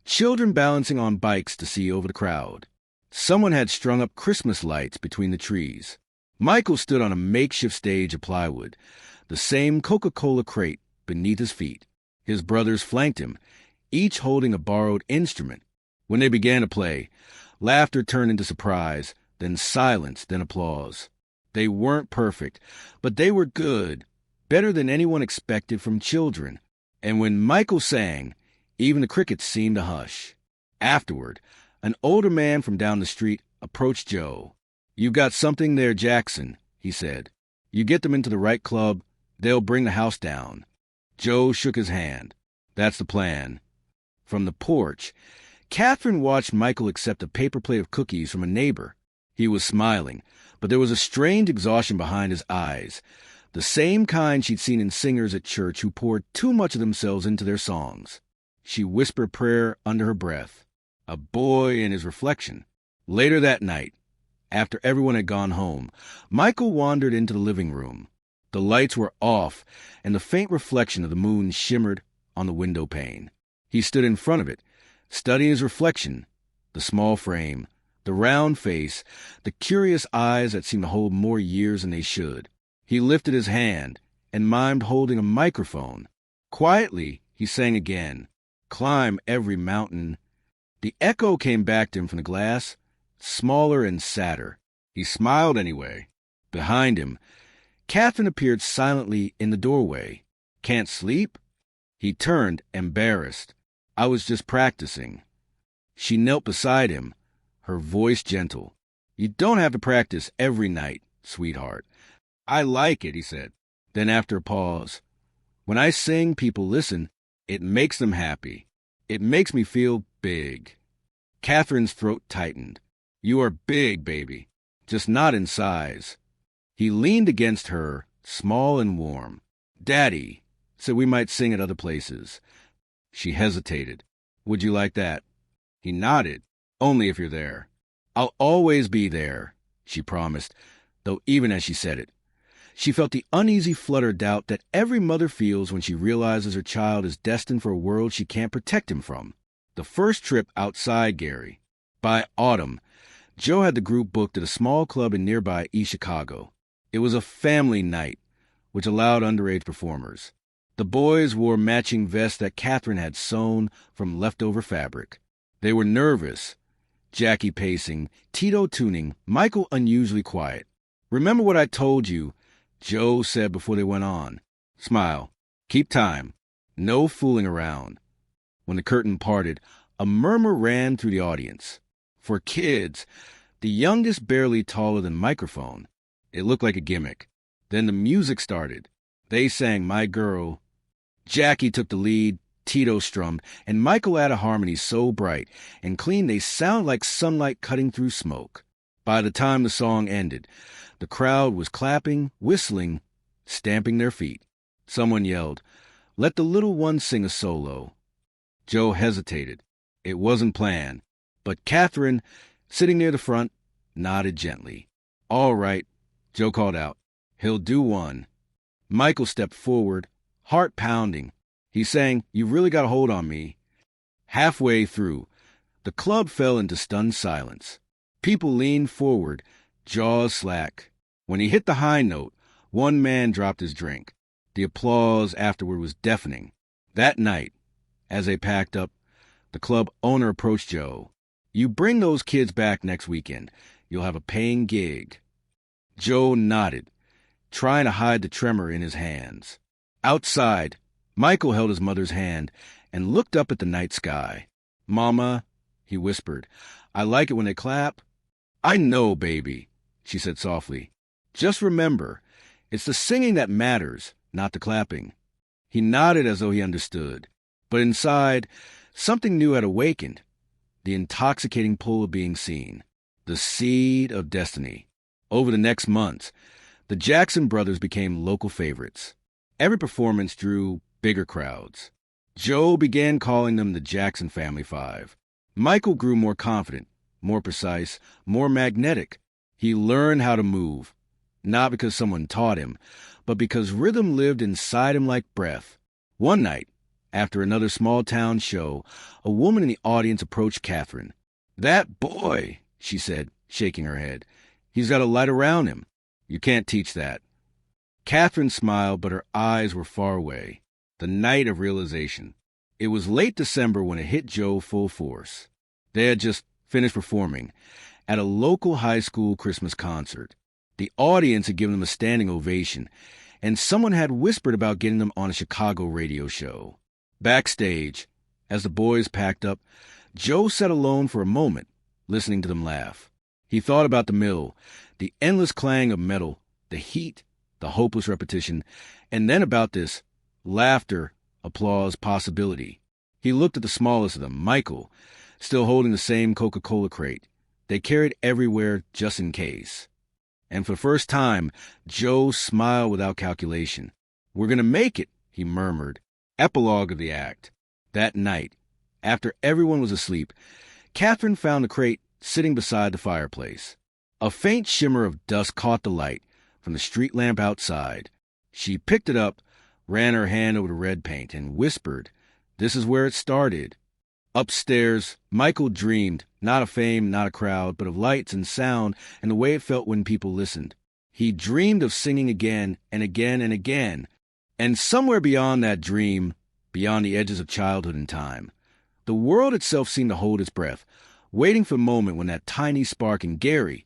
children balancing on bikes to see over the crowd. Someone had strung up Christmas lights between the trees. Michael stood on a makeshift stage of plywood, the same Coca-Cola crate beneath his feet. His brothers flanked him, each holding a borrowed instrument. When they began to play, laughter turned into surprise, then silence, then applause. They weren't perfect, but they were good, better than anyone expected from children. And when Michael sang, even the crickets seemed to hush. Afterward, an older man from down the street approached Joe. "You've got something there, Jackson," he said. "You get them into the right club, they'll bring the house down." Joe shook his hand. "That's the plan." From the porch, Catherine watched Michael accept a paper plate of cookies from a neighbor. He was smiling, but there was a strange exhaustion behind his eyes, the same kind she'd seen in singers at church who poured too much of themselves into their songs. She whispered prayer under her breath. A boy in his reflection. Later that night, after everyone had gone home, Michael wandered into the living room. The lights were off, and the faint reflection of the moon shimmered on the window pane. He stood in front of it, studying his reflection, the small frame, the round face, the curious eyes that seemed to hold more years than they should. He lifted his hand and mimed holding a microphone. Quietly, he sang again, "Climb every mountain." The echo came back to him from the glass, smaller and sadder. He smiled anyway. Behind him, Catherine appeared silently in the doorway. "Can't sleep?" He turned, embarrassed. "I was just practicing." She knelt beside him, her voice gentle. "You don't have to practice every night, sweetheart." "I like it," he said. Then after a pause, "When I sing, people listen. It makes them happy. It makes me feel big." Catherine's throat tightened. "You are big, baby, just not in size." He leaned against her, small and warm. "Daddy said we might sing at other places." She hesitated. "Would you like that?" He nodded. "Only if you're there." "I'll always be there," she promised, though even as she said it, she felt the uneasy flutter doubt that every mother feels when she realizes her child is destined for a world she can't protect him from. The first trip outside Gary. By autumn, Joe had the group booked at a small club in nearby East Chicago. It was a family night, which allowed underage performers. The boys wore matching vests that Catherine had sewn from leftover fabric. They were nervous. Jackie pacing, Tito tuning, Michael unusually quiet. "Remember what I told you," Joe said before they went on. "Smile. Keep time. No fooling around." When the curtain parted, a murmur ran through the audience. For kids, the youngest barely taller than microphone, it looked like a gimmick. Then the music started. They sang "My Girl." Jackie took the lead, Tito strummed, and Michael added harmonies so bright and clean they sounded like sunlight cutting through smoke. By the time the song ended, the crowd was clapping, whistling, stamping their feet. Someone yelled, "Let the little one sing a solo." Joe hesitated. It wasn't planned, but Catherine, sitting near the front, nodded gently. "All right," Joe called out. "He'll do one." Michael stepped forward, heart pounding. He sang, "You Really Got a Hold on Me." Halfway through, the club fell into stunned silence. People leaned forward, jaws slack. When he hit the high note, one man dropped his drink. The applause afterward was deafening. That night, as they packed up, the club owner approached Joe. "You bring those kids back next weekend. You'll have a paying gig." Joe nodded, trying to hide the tremor in his hands. Outside, Michael held his mother's hand and looked up at the night sky. "Mama," he whispered, "I like it when they clap." "I know, baby," she said softly. "Just remember, it's the singing that matters, not the clapping." He nodded as though he understood. But inside, something new had awakened. The intoxicating pull of being seen. The seed of destiny. Over the next months, the Jackson brothers became local favorites. Every performance drew bigger crowds. Joe began calling them the Jackson Family Five. Michael grew more confident, more precise, more magnetic. He learned how to move, not because someone taught him, but because rhythm lived inside him like breath. One night, after another small-town show, a woman in the audience approached Catherine. "That boy," she said, shaking her head. "He's got a light around him. You can't teach that." Catherine smiled, but her eyes were far away. The night of realization. It was late December when it hit Joe full force. They had just finished performing at a local high school Christmas concert. The audience had given them a standing ovation, and someone had whispered about getting them on a Chicago radio show. Backstage, as the boys packed up, Joe sat alone for a moment, listening to them laugh. He thought about the mill, the endless clang of metal, the heat, the hopeless repetition, and then about this laughter, applause, possibility. He looked at the smallest of them, Michael, still holding the same Coca-Cola crate. They carried everywhere just in case. And for the first time, Joe smiled without calculation. "We're going to make it," he murmured. Epilogue of the act. That night, after everyone was asleep, Catherine found the crate sitting beside the fireplace. A faint shimmer of dust caught the light from the street lamp outside. She picked it up, ran her hand over the red paint, and whispered, "This is where it started." Upstairs, Michael dreamed, not of fame, not a crowd, but of lights and sound and the way it felt when people listened. He dreamed of singing again and again and again. And somewhere beyond that dream, beyond the edges of childhood and time, the world itself seemed to hold its breath, waiting for the moment when that tiny spark in Gary,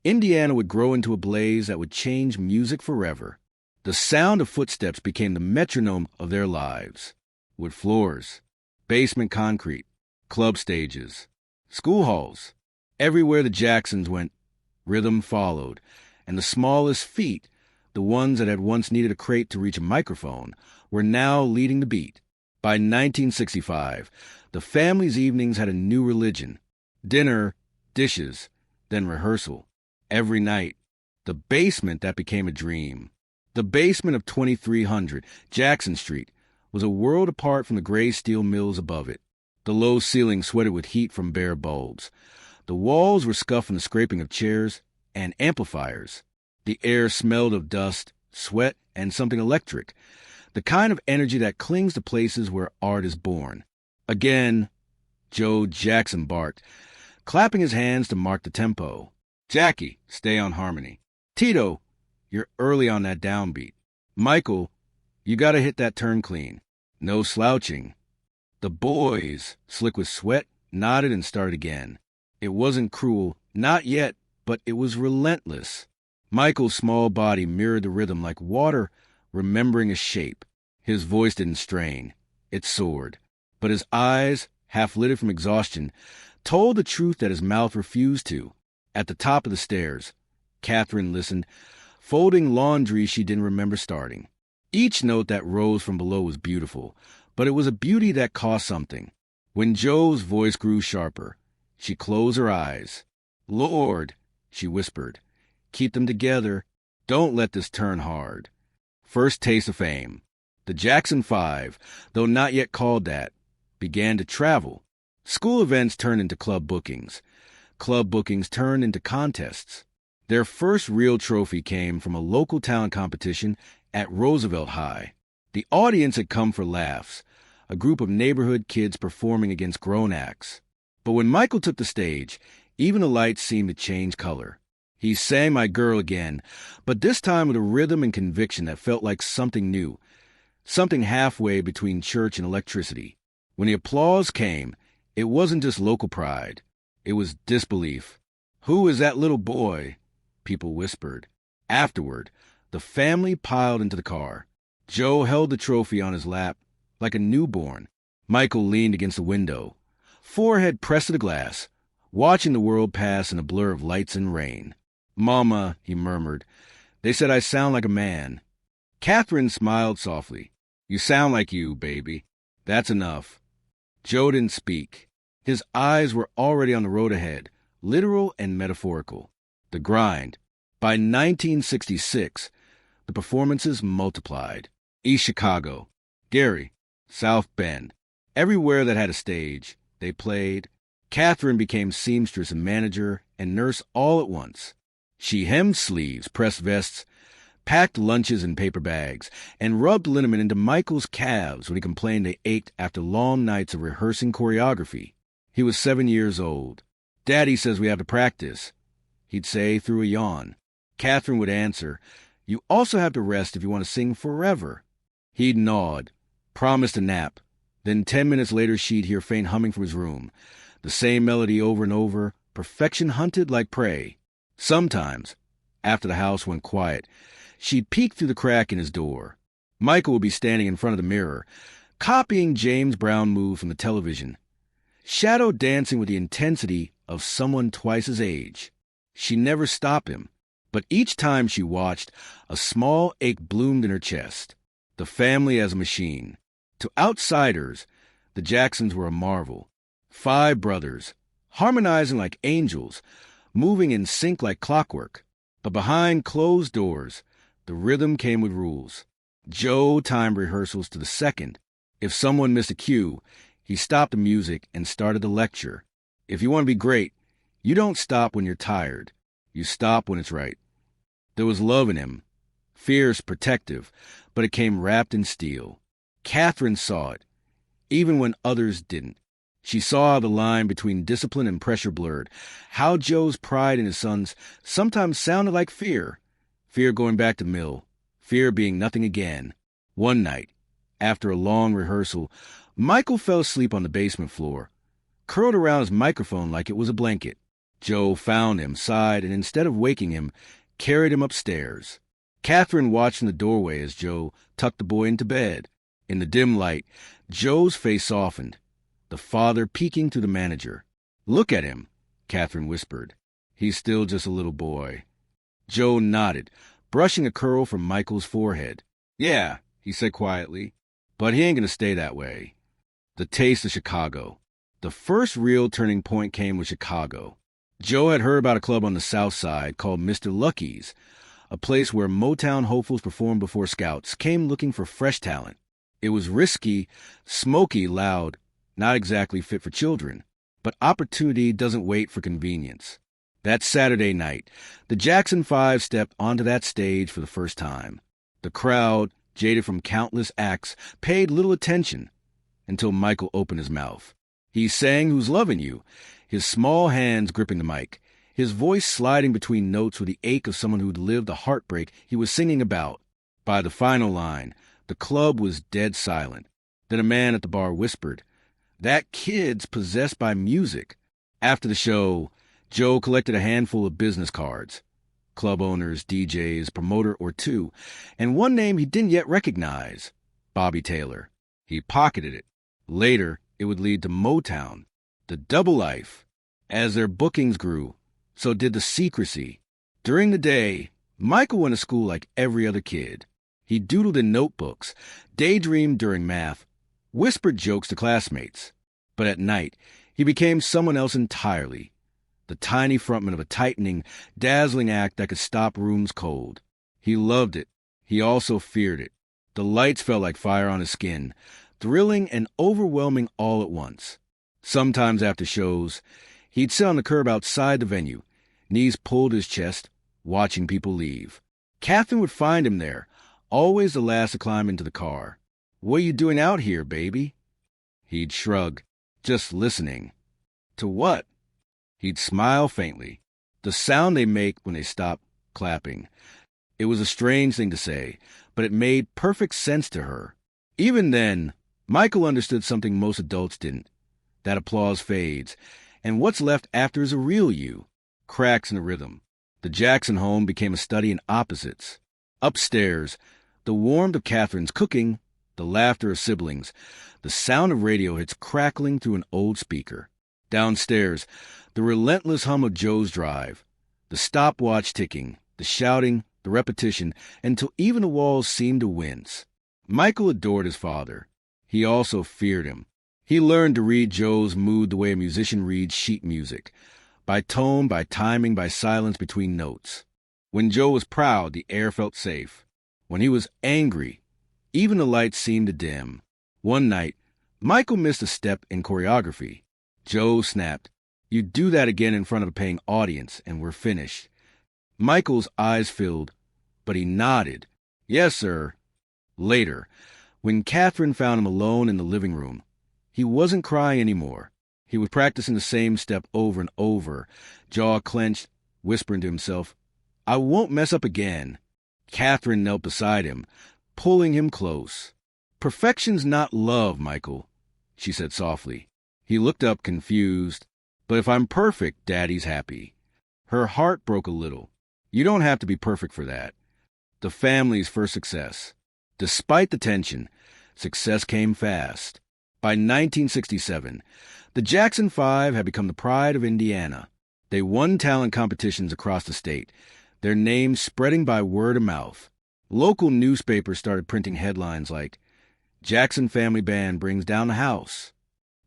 Indiana, would grow into a blaze that would change music forever. The sound of footsteps became the metronome of their lives. Wood floors, basement concrete, club stages, school halls. Everywhere the Jacksons went, rhythm followed, and the smallest feet, the ones that had once needed a crate to reach a microphone, were now leading the beat. By 1965, the family's evenings had a new religion. Dinner, dishes, then rehearsal. Every night, the basement that became a dream. The basement of 2300 Jackson Street was a world apart from the gray steel mills above it. The low ceiling sweated with heat from bare bulbs. The walls were scuffed from the scraping of chairs and amplifiers. The air smelled of dust, sweat, and something electric, the kind of energy that clings to places where art is born. Again, Joe Jackson barked, clapping his hands to mark the tempo. "Jackie, stay on harmony. Tito, you're early on that downbeat. Michael, you gotta hit that turn clean. No slouching." The boys, slick with sweat, nodded and started again. It wasn't cruel, not yet, but it was relentless. Michael's small body mirrored the rhythm like water remembering a shape. His voice didn't strain. It soared. But his eyes, half lidded from exhaustion, told the truth that his mouth refused to. At the top of the stairs, Catherine listened, folding laundry she didn't remember starting. Each note that rose from below was beautiful, but it was a beauty that cost something. When Joe's voice grew sharper, she closed her eyes. "Lord," she whispered, "keep them together. Don't let this turn hard." First taste of fame. The Jackson Five, though not yet called that, began to travel. School events turned into club bookings. Club bookings turned into contests. Their first real trophy came from a local talent competition at Roosevelt High. The audience had come for laughs, a group of neighborhood kids performing against grown acts. But when Michael took the stage, even the lights seemed to change color. He sang My Girl again, but this time with a rhythm and conviction that felt like something new, something halfway between church and electricity. When the applause came, it wasn't just local pride. It was disbelief. "Who is that little boy?" people whispered. Afterward, the family piled into the car. Joe held the trophy on his lap like a newborn. Michael leaned against the window, forehead pressed to the glass, watching the world pass in a blur of lights and rain. "Mama," he murmured, "they said I sound like a man." Catherine smiled softly. "You sound like you, baby. That's enough." Joe didn't speak. His eyes were already on the road ahead, literal and metaphorical. The grind. By 1966, the performances multiplied. East Chicago, Gary, South Bend. Everywhere that had a stage, they played. Catherine became seamstress and manager and nurse all at once. She hemmed sleeves, pressed vests, packed lunches in paper bags, and rubbed liniment into Michael's calves when he complained they ached after long nights of rehearsing choreography. He was 7 years old. "Daddy says we have to practice," he'd say through a yawn. Catherine would answer, "You also have to rest if you want to sing forever." He'd nod, promised a nap. Then 10 minutes later she'd hear faint humming from his room. The same melody over and over, perfection hunted like prey. Sometimes, after the house went quiet, she'd peek through the crack in his door. Michael would be standing in front of the mirror, copying James Brown moves from the television, shadow dancing with the intensity of someone twice his age. She never stopped him, but each time she watched, a small ache bloomed in her chest. The family as a machine. To outsiders, the Jacksons were a marvel. 5 brothers, harmonizing like angels, moving in sync like clockwork. But behind closed doors, the rhythm came with rules. Joe timed rehearsals to the second. If someone missed a cue, he stopped the music and started the lecture. If you want to be great, you don't stop when you're tired. You stop when it's right. There was love in him, Fierce, protective, but it came wrapped in steel. Catherine saw it, even when others didn't. She saw the line between discipline and pressure blurred, how Joe's pride in his sons sometimes sounded like fear. Fear going back to Mill, fear being nothing again. One night, after a long rehearsal, Michael fell asleep on the basement floor, curled around his microphone like it was a blanket. Joe found him, sighed, and instead of waking him, carried him upstairs. Catherine watched in the doorway as Joe tucked the boy into bed. In the dim light, Joe's face softened, the father peeking through the manager. "Look at him," Catherine whispered. "He's still just a little boy." Joe nodded, brushing a curl from Michael's forehead. "Yeah," he said quietly, "but he ain't gonna stay that way." The taste of Chicago. The first real turning point came with Chicago. Joe had heard about a club on the South Side called Mr. Lucky's, a place where Motown hopefuls performed before scouts came looking for fresh talent. It was risky, smoky, loud, not exactly fit for children, but opportunity doesn't wait for convenience. That Saturday night, the Jackson 5 stepped onto that stage for the first time. The crowd, jaded from countless acts, paid little attention until Michael opened his mouth. He sang "Who's Lovin' You," his small hands gripping the mic, his voice sliding between notes with the ache of someone who'd lived the heartbreak he was singing about. By the final line, the club was dead silent. Then a man at the bar whispered, "That kid's possessed by music." After the show, Joe collected a handful of business cards. Club owners, DJs, promoter or two, and one name he didn't yet recognize, Bobby Taylor. He pocketed it. Later, it would lead to Motown, the Double Life. As their bookings grew, so did the secrecy. During the day, Michael went to school like every other kid. He doodled in notebooks, daydreamed during math, whispered jokes to classmates. But at night, he became someone else entirely. The tiny frontman of a tightening, dazzling act that could stop rooms cold. He loved it. He also feared it. The lights felt like fire on his skin, thrilling and overwhelming all at once. Sometimes after shows, he'd sit on the curb outside the venue, knees pulled to his chest, watching people leave. Catherine would find him there, always the last to climb into the car. "What are you doing out here, baby?" He'd shrug, "Just listening." "To what?" He'd smile faintly, the sound they make when they stop clapping. It was a strange thing to say, but it made perfect sense to her. Even then, Michael understood something most adults didn't. That applause fades, and what's left after is a real you, cracks in the rhythm. The Jackson home became a study in opposites. Upstairs, the warmth of Catherine's cooking, the laughter of siblings, the sound of radio hits crackling through an old speaker. Downstairs, the relentless hum of Joe's drive, the stopwatch ticking, the shouting, the repetition, until even the walls seemed to wince. Michael adored his father. He also feared him. He learned to read Joe's mood the way a musician reads sheet music, by tone, by timing, by silence between notes. When Joe was proud, the air felt safe. When he was angry, even the lights seemed to dim. One night, Michael missed a step in choreography. Joe snapped, "You do that again in front of a paying audience, and we're finished." Michael's eyes filled, but he nodded. "Yes, sir." Later, when Catherine found him alone in the living room, he wasn't crying anymore. He was practicing the same step over and over, jaw clenched, whispering to himself, "I won't mess up again." Catherine knelt beside him, pulling him close. "Perfection's not love, Michael," she said softly. He looked up, confused. "But if I'm perfect, Daddy's happy." Her heart broke a little. You don't have to be perfect for that. The family's first success. Despite the tension, success came fast. By 1967, the Jackson 5 had become the pride of Indiana. They won talent competitions across the state, their names spreading by word of mouth. Local newspapers started printing headlines like, "Jackson Family Band brings down the house."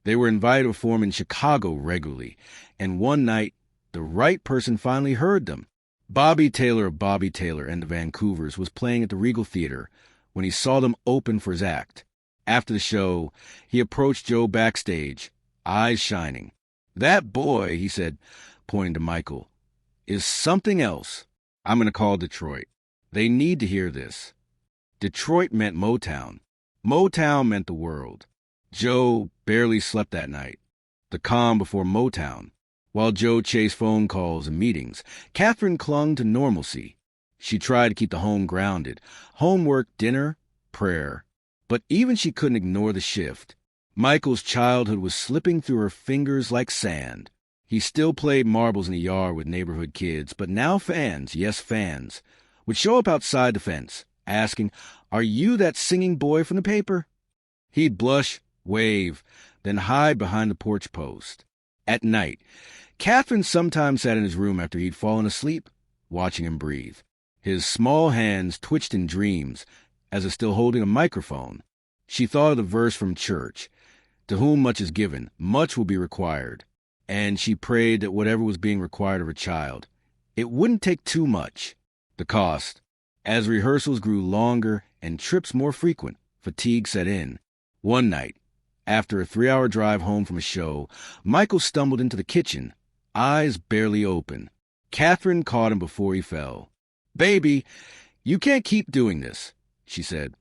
They were invited to perform in Chicago regularly, and one night, the right person finally heard them. Bobby Taylor of Bobby Taylor and the Vancouvers was playing at the Regal Theater when he saw them open for his act. After the show, he approached Joe backstage, eyes shining. "That boy," he said, pointing to Michael, "is something else. I'm going to call Detroit." They need to hear this. Detroit meant Motown. Motown meant the world. Joe barely slept that night. The calm before Motown. While Joe chased phone calls and meetings, Catherine clung to normalcy. She tried to keep the home grounded. Homework, dinner, prayer. But even she couldn't ignore the shift. Michael's childhood was slipping through her fingers like sand. He still played marbles in the yard with neighborhood kids, but now fans, yes fans, would show up outside the fence, asking, "Are you that singing boy from the paper?" He'd blush, wave, then hide behind the porch post. At night, Catherine sometimes sat in his room after he'd fallen asleep, watching him breathe. His small hands twitched in dreams, as if still holding a microphone. She thought of the verse from church, "To whom much is given, much will be required." And she prayed that whatever was being required of her child, it wouldn't take too much. The cost. As rehearsals grew longer and trips more frequent, fatigue set in. One night, after a 3-hour drive home from a show, Michael stumbled into the kitchen, eyes barely open. Catherine caught him before he fell. "Baby, you can't keep doing this," she said,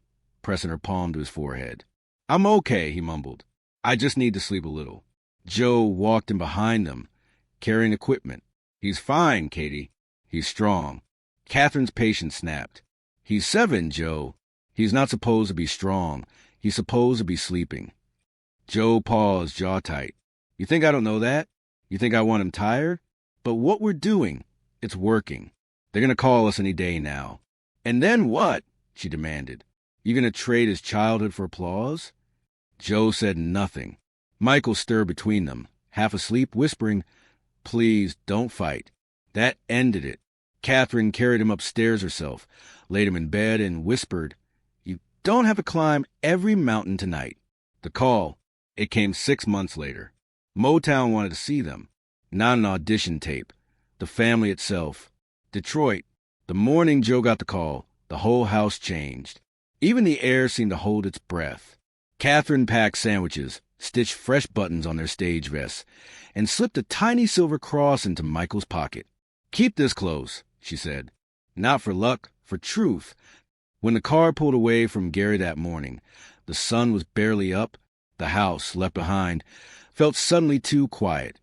pressing her palm to his forehead. "I'm okay," he mumbled. "I just need to sleep a little." Joe walked in behind them, carrying equipment. "He's fine, Katie. He's strong." Catherine's patience snapped. "He's 7, Joe. He's not supposed to be strong. He's supposed to be sleeping." Joe paused, jaw tight. "You think I don't know that? You think I want him tired? But what we're doing, it's working. They're going to call us any day now." "And then what?" she demanded. "You going to trade his childhood for applause?" Joe said nothing. Michael stirred between them, half asleep, whispering, "Please, don't fight." That ended it. Catherine carried him upstairs herself, laid him in bed, and whispered, "You don't have to climb every mountain tonight." The call, it came 6 months later. Motown wanted to see them. Not an audition tape. The family itself. Detroit. The morning Joe got the call, the whole house changed. Even the air seemed to hold its breath. Catherine packed sandwiches, stitched fresh buttons on their stage vests, and slipped a tiny silver cross into Michael's pocket. "Keep this close," she said. "Not for luck, for truth." When the car pulled away from Gary that morning, the sun was barely up. The house, left behind, felt suddenly too quiet,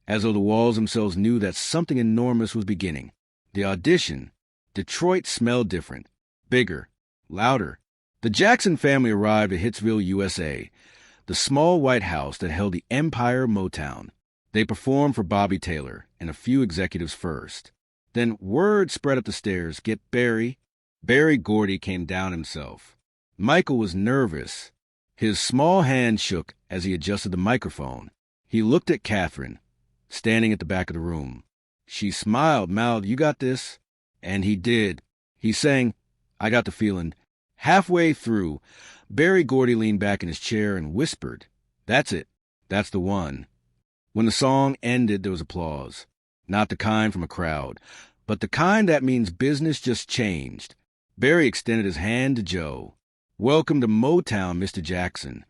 as though the walls themselves knew that something enormous was beginning. The audition. Detroit smelled different, bigger, louder. The Jackson family arrived at Hitsville, USA, the small white house that held the Empire Motown. They performed for Bobby Taylor and a few executives first. Then word spread up the stairs, "Get Barry." Barry Gordy came down himself. Michael was nervous. His small hand shook as he adjusted the microphone. He looked at Catherine, standing at the back of the room. She smiled, mouthed, "You got this." And he did. He sang, "I Got the Feeling." Halfway through, Barry Gordy leaned back in his chair and whispered, "That's it. That's the one." When the song ended, there was applause. Not the kind from a crowd, but the kind that means business just changed. Barry extended his hand to Joe. "Welcome to Motown, Mr. Jackson."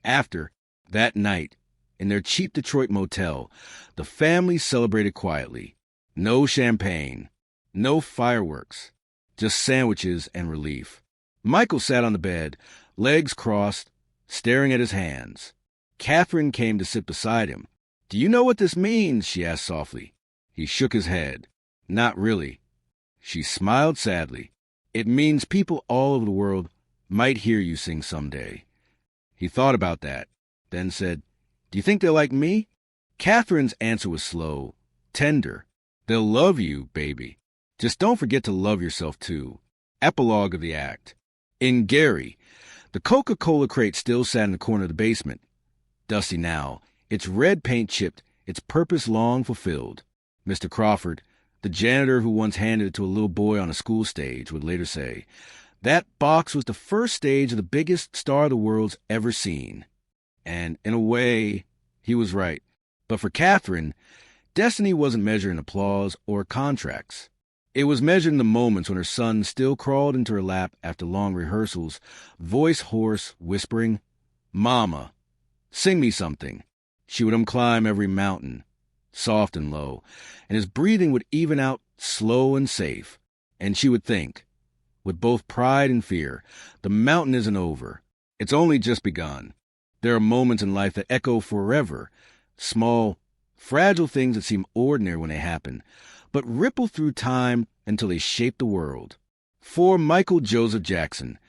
After, that night, in their cheap Detroit motel, the family celebrated quietly. No champagne, no fireworks, just sandwiches and relief. Michael sat on the bed, legs crossed, staring at his hands. Catherine came to sit beside him. "Do you know what this means?" she asked softly. He shook his head. "Not really." She smiled sadly. "It means people all over the world might hear you sing someday." He thought about that, then said, "Do you think they'll like me?" Catherine's answer was slow, tender. "They'll love you, baby. Just don't forget to love yourself, too." Epilogue of the act. In Gary, the Coca-Cola crate still sat in the corner of the basement. Dusty now, its red paint chipped, its purpose long fulfilled. Mr. Crawford, the janitor who once handed it to a little boy on a school stage, would later say, "That box was the first stage of the biggest star the world's ever seen." And in a way, he was right. But for Catherine, destiny wasn't measured in applause or contracts. It was measured in the moments when her son still crawled into her lap after long rehearsals, voice hoarse, whispering, "Mama, sing me something." She would unclimb every mountain, soft and low, and his breathing would even out slow and safe. And she would think, with both pride and fear. The mountain isn't over. It's only just begun. There are moments in life that echo forever, small, fragile things that seem ordinary when they happen, but ripple through time until they shape the world. For Michael Joseph Jackson,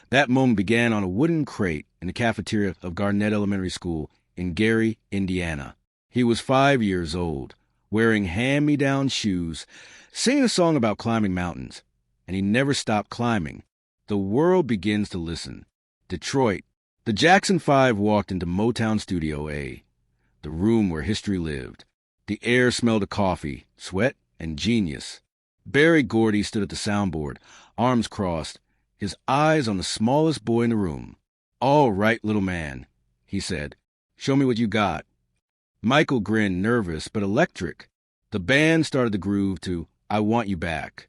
that moment began on a wooden crate in the cafeteria of Garnett Elementary School in Gary, Indiana. He was 5 years old, wearing hand-me-down shoes, singing a song about climbing mountains, and he never stopped climbing. The world begins to listen. Detroit. The Jackson 5 walked into Motown Studio A, the room where history lived. The air smelled of coffee, sweat, and genius. Berry Gordy stood at the soundboard, arms crossed, his eyes on the smallest boy in the room. "All right, little man," he said. "Show me what you got." Michael grinned, nervous but electric. The band started the groove to "I Want You Back."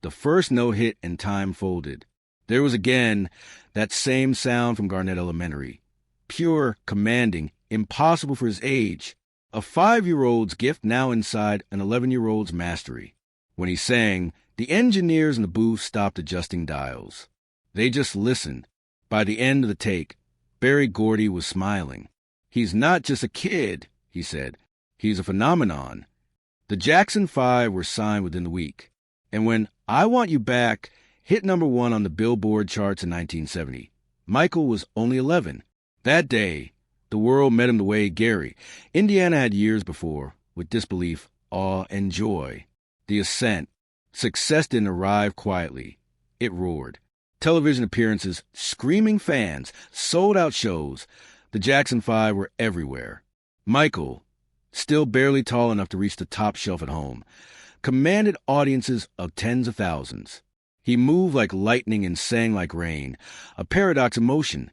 The first note hit and time folded. There was again that same sound from Garnett Elementary. Pure, commanding, impossible for his age. A 5-year-old's gift now inside an 11-year-old's mastery. When he sang, the engineers in the booth stopped adjusting dials. They just listened. By the end of the take, Berry Gordy was smiling. "He's not just a kid," he said. "He's a phenomenon." The Jackson 5 were signed within the week. And when "I Want You Back" hit #1 on the Billboard charts in 1970, Michael was only 11. That day, the world met him the way Gary, Indiana, had years before, with disbelief, awe, and joy. The ascent. Success didn't arrive quietly. It roared. Television appearances, screaming fans, sold-out shows. The Jackson 5 were everywhere. Michael, still barely tall enough to reach the top shelf at home, commanded audiences of tens of thousands. He moved like lightning and sang like rain, a paradox of motion.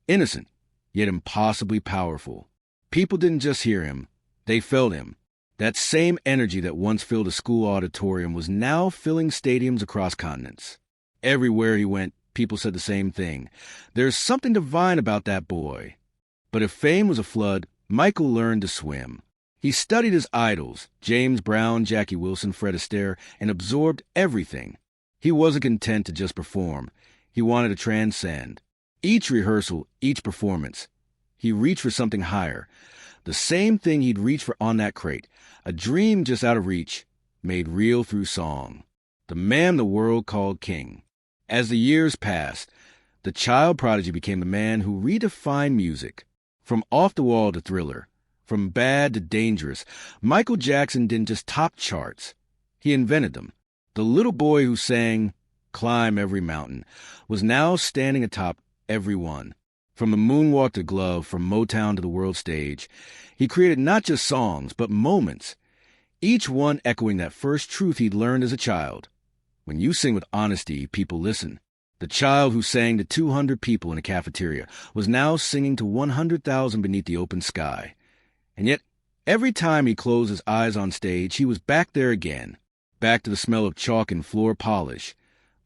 Innocent, yet impossibly powerful. People didn't just hear him, they felt him. That same energy that once filled a school auditorium was now filling stadiums across continents. Everywhere he went, people said the same thing. There's something divine about that boy. But if fame was a flood, Michael learned to swim. He studied his idols, James Brown, Jackie Wilson, Fred Astaire, and absorbed everything. He wasn't content to just perform. He wanted to transcend. Each rehearsal, each performance, he reached for something higher. The same thing he'd reached for on that crate, a dream just out of reach, made real through song. The man the world called king. As the years passed, the child prodigy became the man who redefined music. From off the wall to Thriller, from bad to dangerous, Michael Jackson didn't just top charts. He invented them. The little boy who sang "Climb Every Mountain" was now standing atop every one. From the moonwalk to glove, from Motown to the world stage, he created not just songs, but moments, each one echoing that first truth he'd learned as a child. When you sing with honesty, people listen. The child who sang to 200 people in a cafeteria was now singing to 100,000 beneath the open sky. And yet, every time he closed his eyes on stage, he was back there again, back to the smell of chalk and floor polish,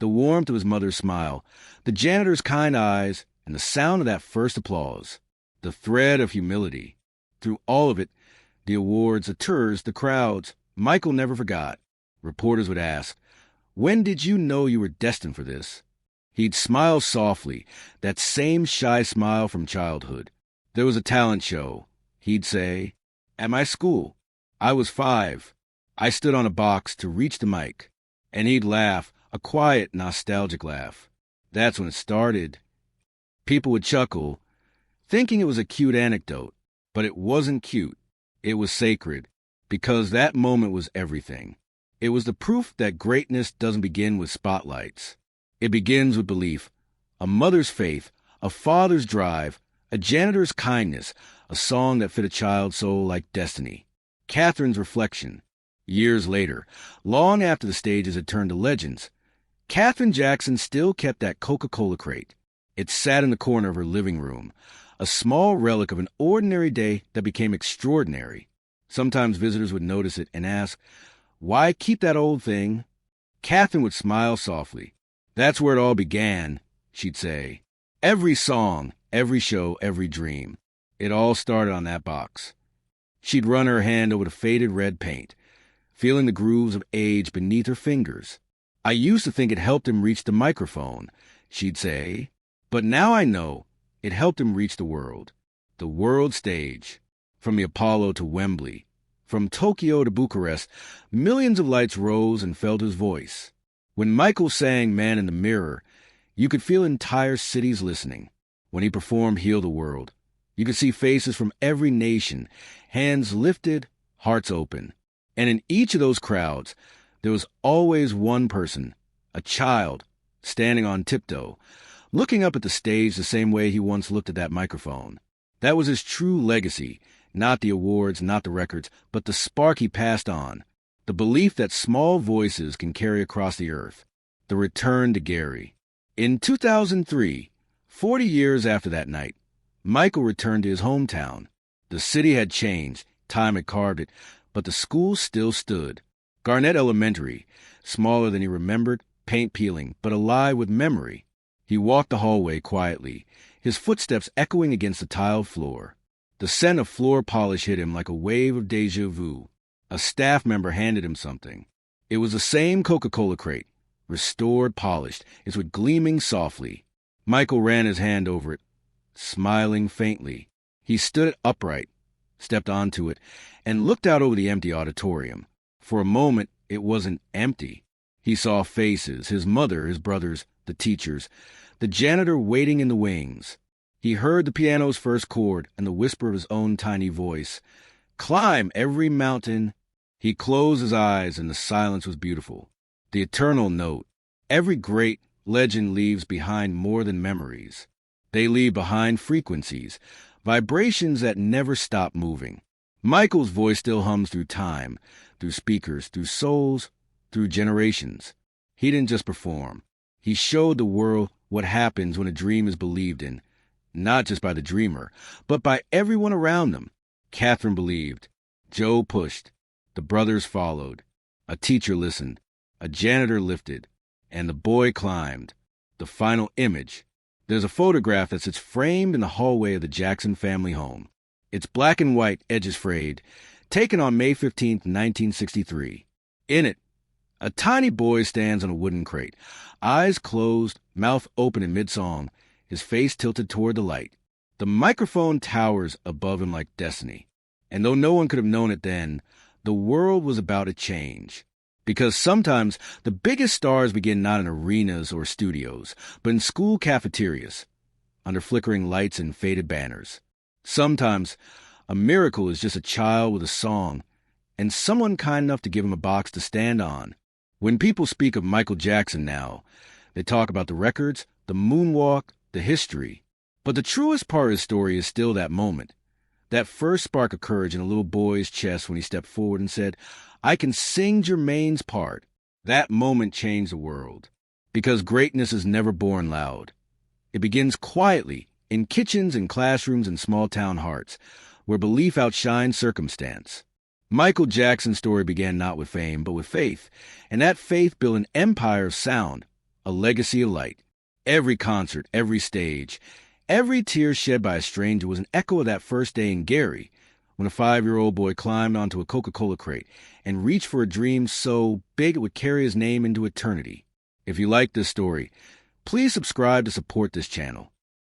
the warmth of his mother's smile, the janitor's kind eyes, and the sound of that first applause, the thread of humility. Through all of it, the awards, the tours, the crowds, Michael never forgot. Reporters would ask, "When did you know you were destined for this?" He'd smile softly, that same shy smile from childhood. There was a talent show. He'd say, "At my school, I was 5. I stood on a box to reach the mic." And he'd laugh, a quiet, nostalgic laugh. That's when it started. People would chuckle, thinking it was a cute anecdote. But it wasn't cute. It was sacred, because that moment was everything. It was the proof that greatness doesn't begin with spotlights. It begins with belief, a mother's faith, a father's drive, a janitor's kindness, a song that fit a child's soul like destiny. Catherine's reflection. Years later, long after the stages had turned to legends, Catherine Jackson still kept that Coca-Cola crate. It sat in the corner of her living room, a small relic of an ordinary day that became extraordinary. Sometimes visitors would notice it and ask, "Why keep that old thing?" Catherine would smile softly. "That's where it all began," she'd say. "Every song, every show, every dream. It all started on that box." She'd run her hand over the faded red paint, feeling the grooves of age beneath her fingers. I used to think it helped him reach the microphone, she'd say, but now I know it helped him reach the world stage. From the Apollo to Wembley, from Tokyo to Bucharest, millions of lights rose and felt his voice. When Michael sang Man in the Mirror, you could feel entire cities listening. When he performed Heal the World, you could see faces from every nation, hands lifted, hearts open. And in each of those crowds, there was always one person, a child, standing on tiptoe, looking up at the stage the same way he once looked at that microphone. That was his true legacy, not the awards, not the records, but the spark he passed on, the belief that small voices can carry across the earth, the return to Gary. In 2003, 40 years after that night, Michael returned to his hometown. The city had changed, time had carved it, but the school still stood. Garnett Elementary, smaller than he remembered, paint peeling, but alive with memory. He walked the hallway quietly, his footsteps echoing against the tiled floor. The scent of floor polish hit him like a wave of déjà vu. A staff member handed him something. It was the same Coca-Cola crate, restored, polished, its wood gleaming softly. Michael ran his hand over it, smiling faintly. He stood upright, stepped onto it, and looked out over the empty auditorium. For a moment, it wasn't empty. He saw faces, his mother, his brothers, the teachers, the janitor waiting in the wings. He heard the piano's first chord and the whisper of his own tiny voice. Climb every mountain. He closed his eyes and the silence was beautiful. The eternal note. Every great legend leaves behind more than memories. They leave behind frequencies, vibrations that never stop moving. Michael's voice still hums through time, through speakers, through souls, through generations. He didn't just perform. He showed the world what happens when a dream is believed in, not just by the dreamer, but by everyone around them. Catherine believed. Joe pushed. The brothers followed. A teacher listened. A janitor lifted. And the boy climbed. The final image. There's a photograph that sits framed in the hallway of the Jackson family home. It's black and white, edges frayed, taken on May 15, 1963. In it, a tiny boy stands on a wooden crate, eyes closed, mouth open in mid-song, his face tilted toward the light. The microphone towers above him like destiny. And though no one could have known it then, the world was about to change. Because sometimes the biggest stars begin not in arenas or studios, but in school cafeterias, under flickering lights and faded banners. Sometimes a miracle is just a child with a song, and someone kind enough to give him a box to stand on. When people speak of Michael Jackson now, they talk about the records, the moonwalk, the history. But the truest part of his story is still that moment. That first spark of courage in a little boy's chest when he stepped forward and said, I can sing Jermaine's part. That moment changed the world. Because greatness is never born loud. It begins quietly, in kitchens and classrooms and small-town hearts, where belief outshines circumstance. Michael Jackson's story began not with fame, but with faith, and that faith built an empire of sound, a legacy of light. Every concert, every stage, every tear shed by a stranger was an echo of that first day in Gary, when a 5-year-old boy climbed onto a Coca-Cola crate and reached for a dream so big it would carry his name into eternity. If you like this story, please subscribe to support this channel.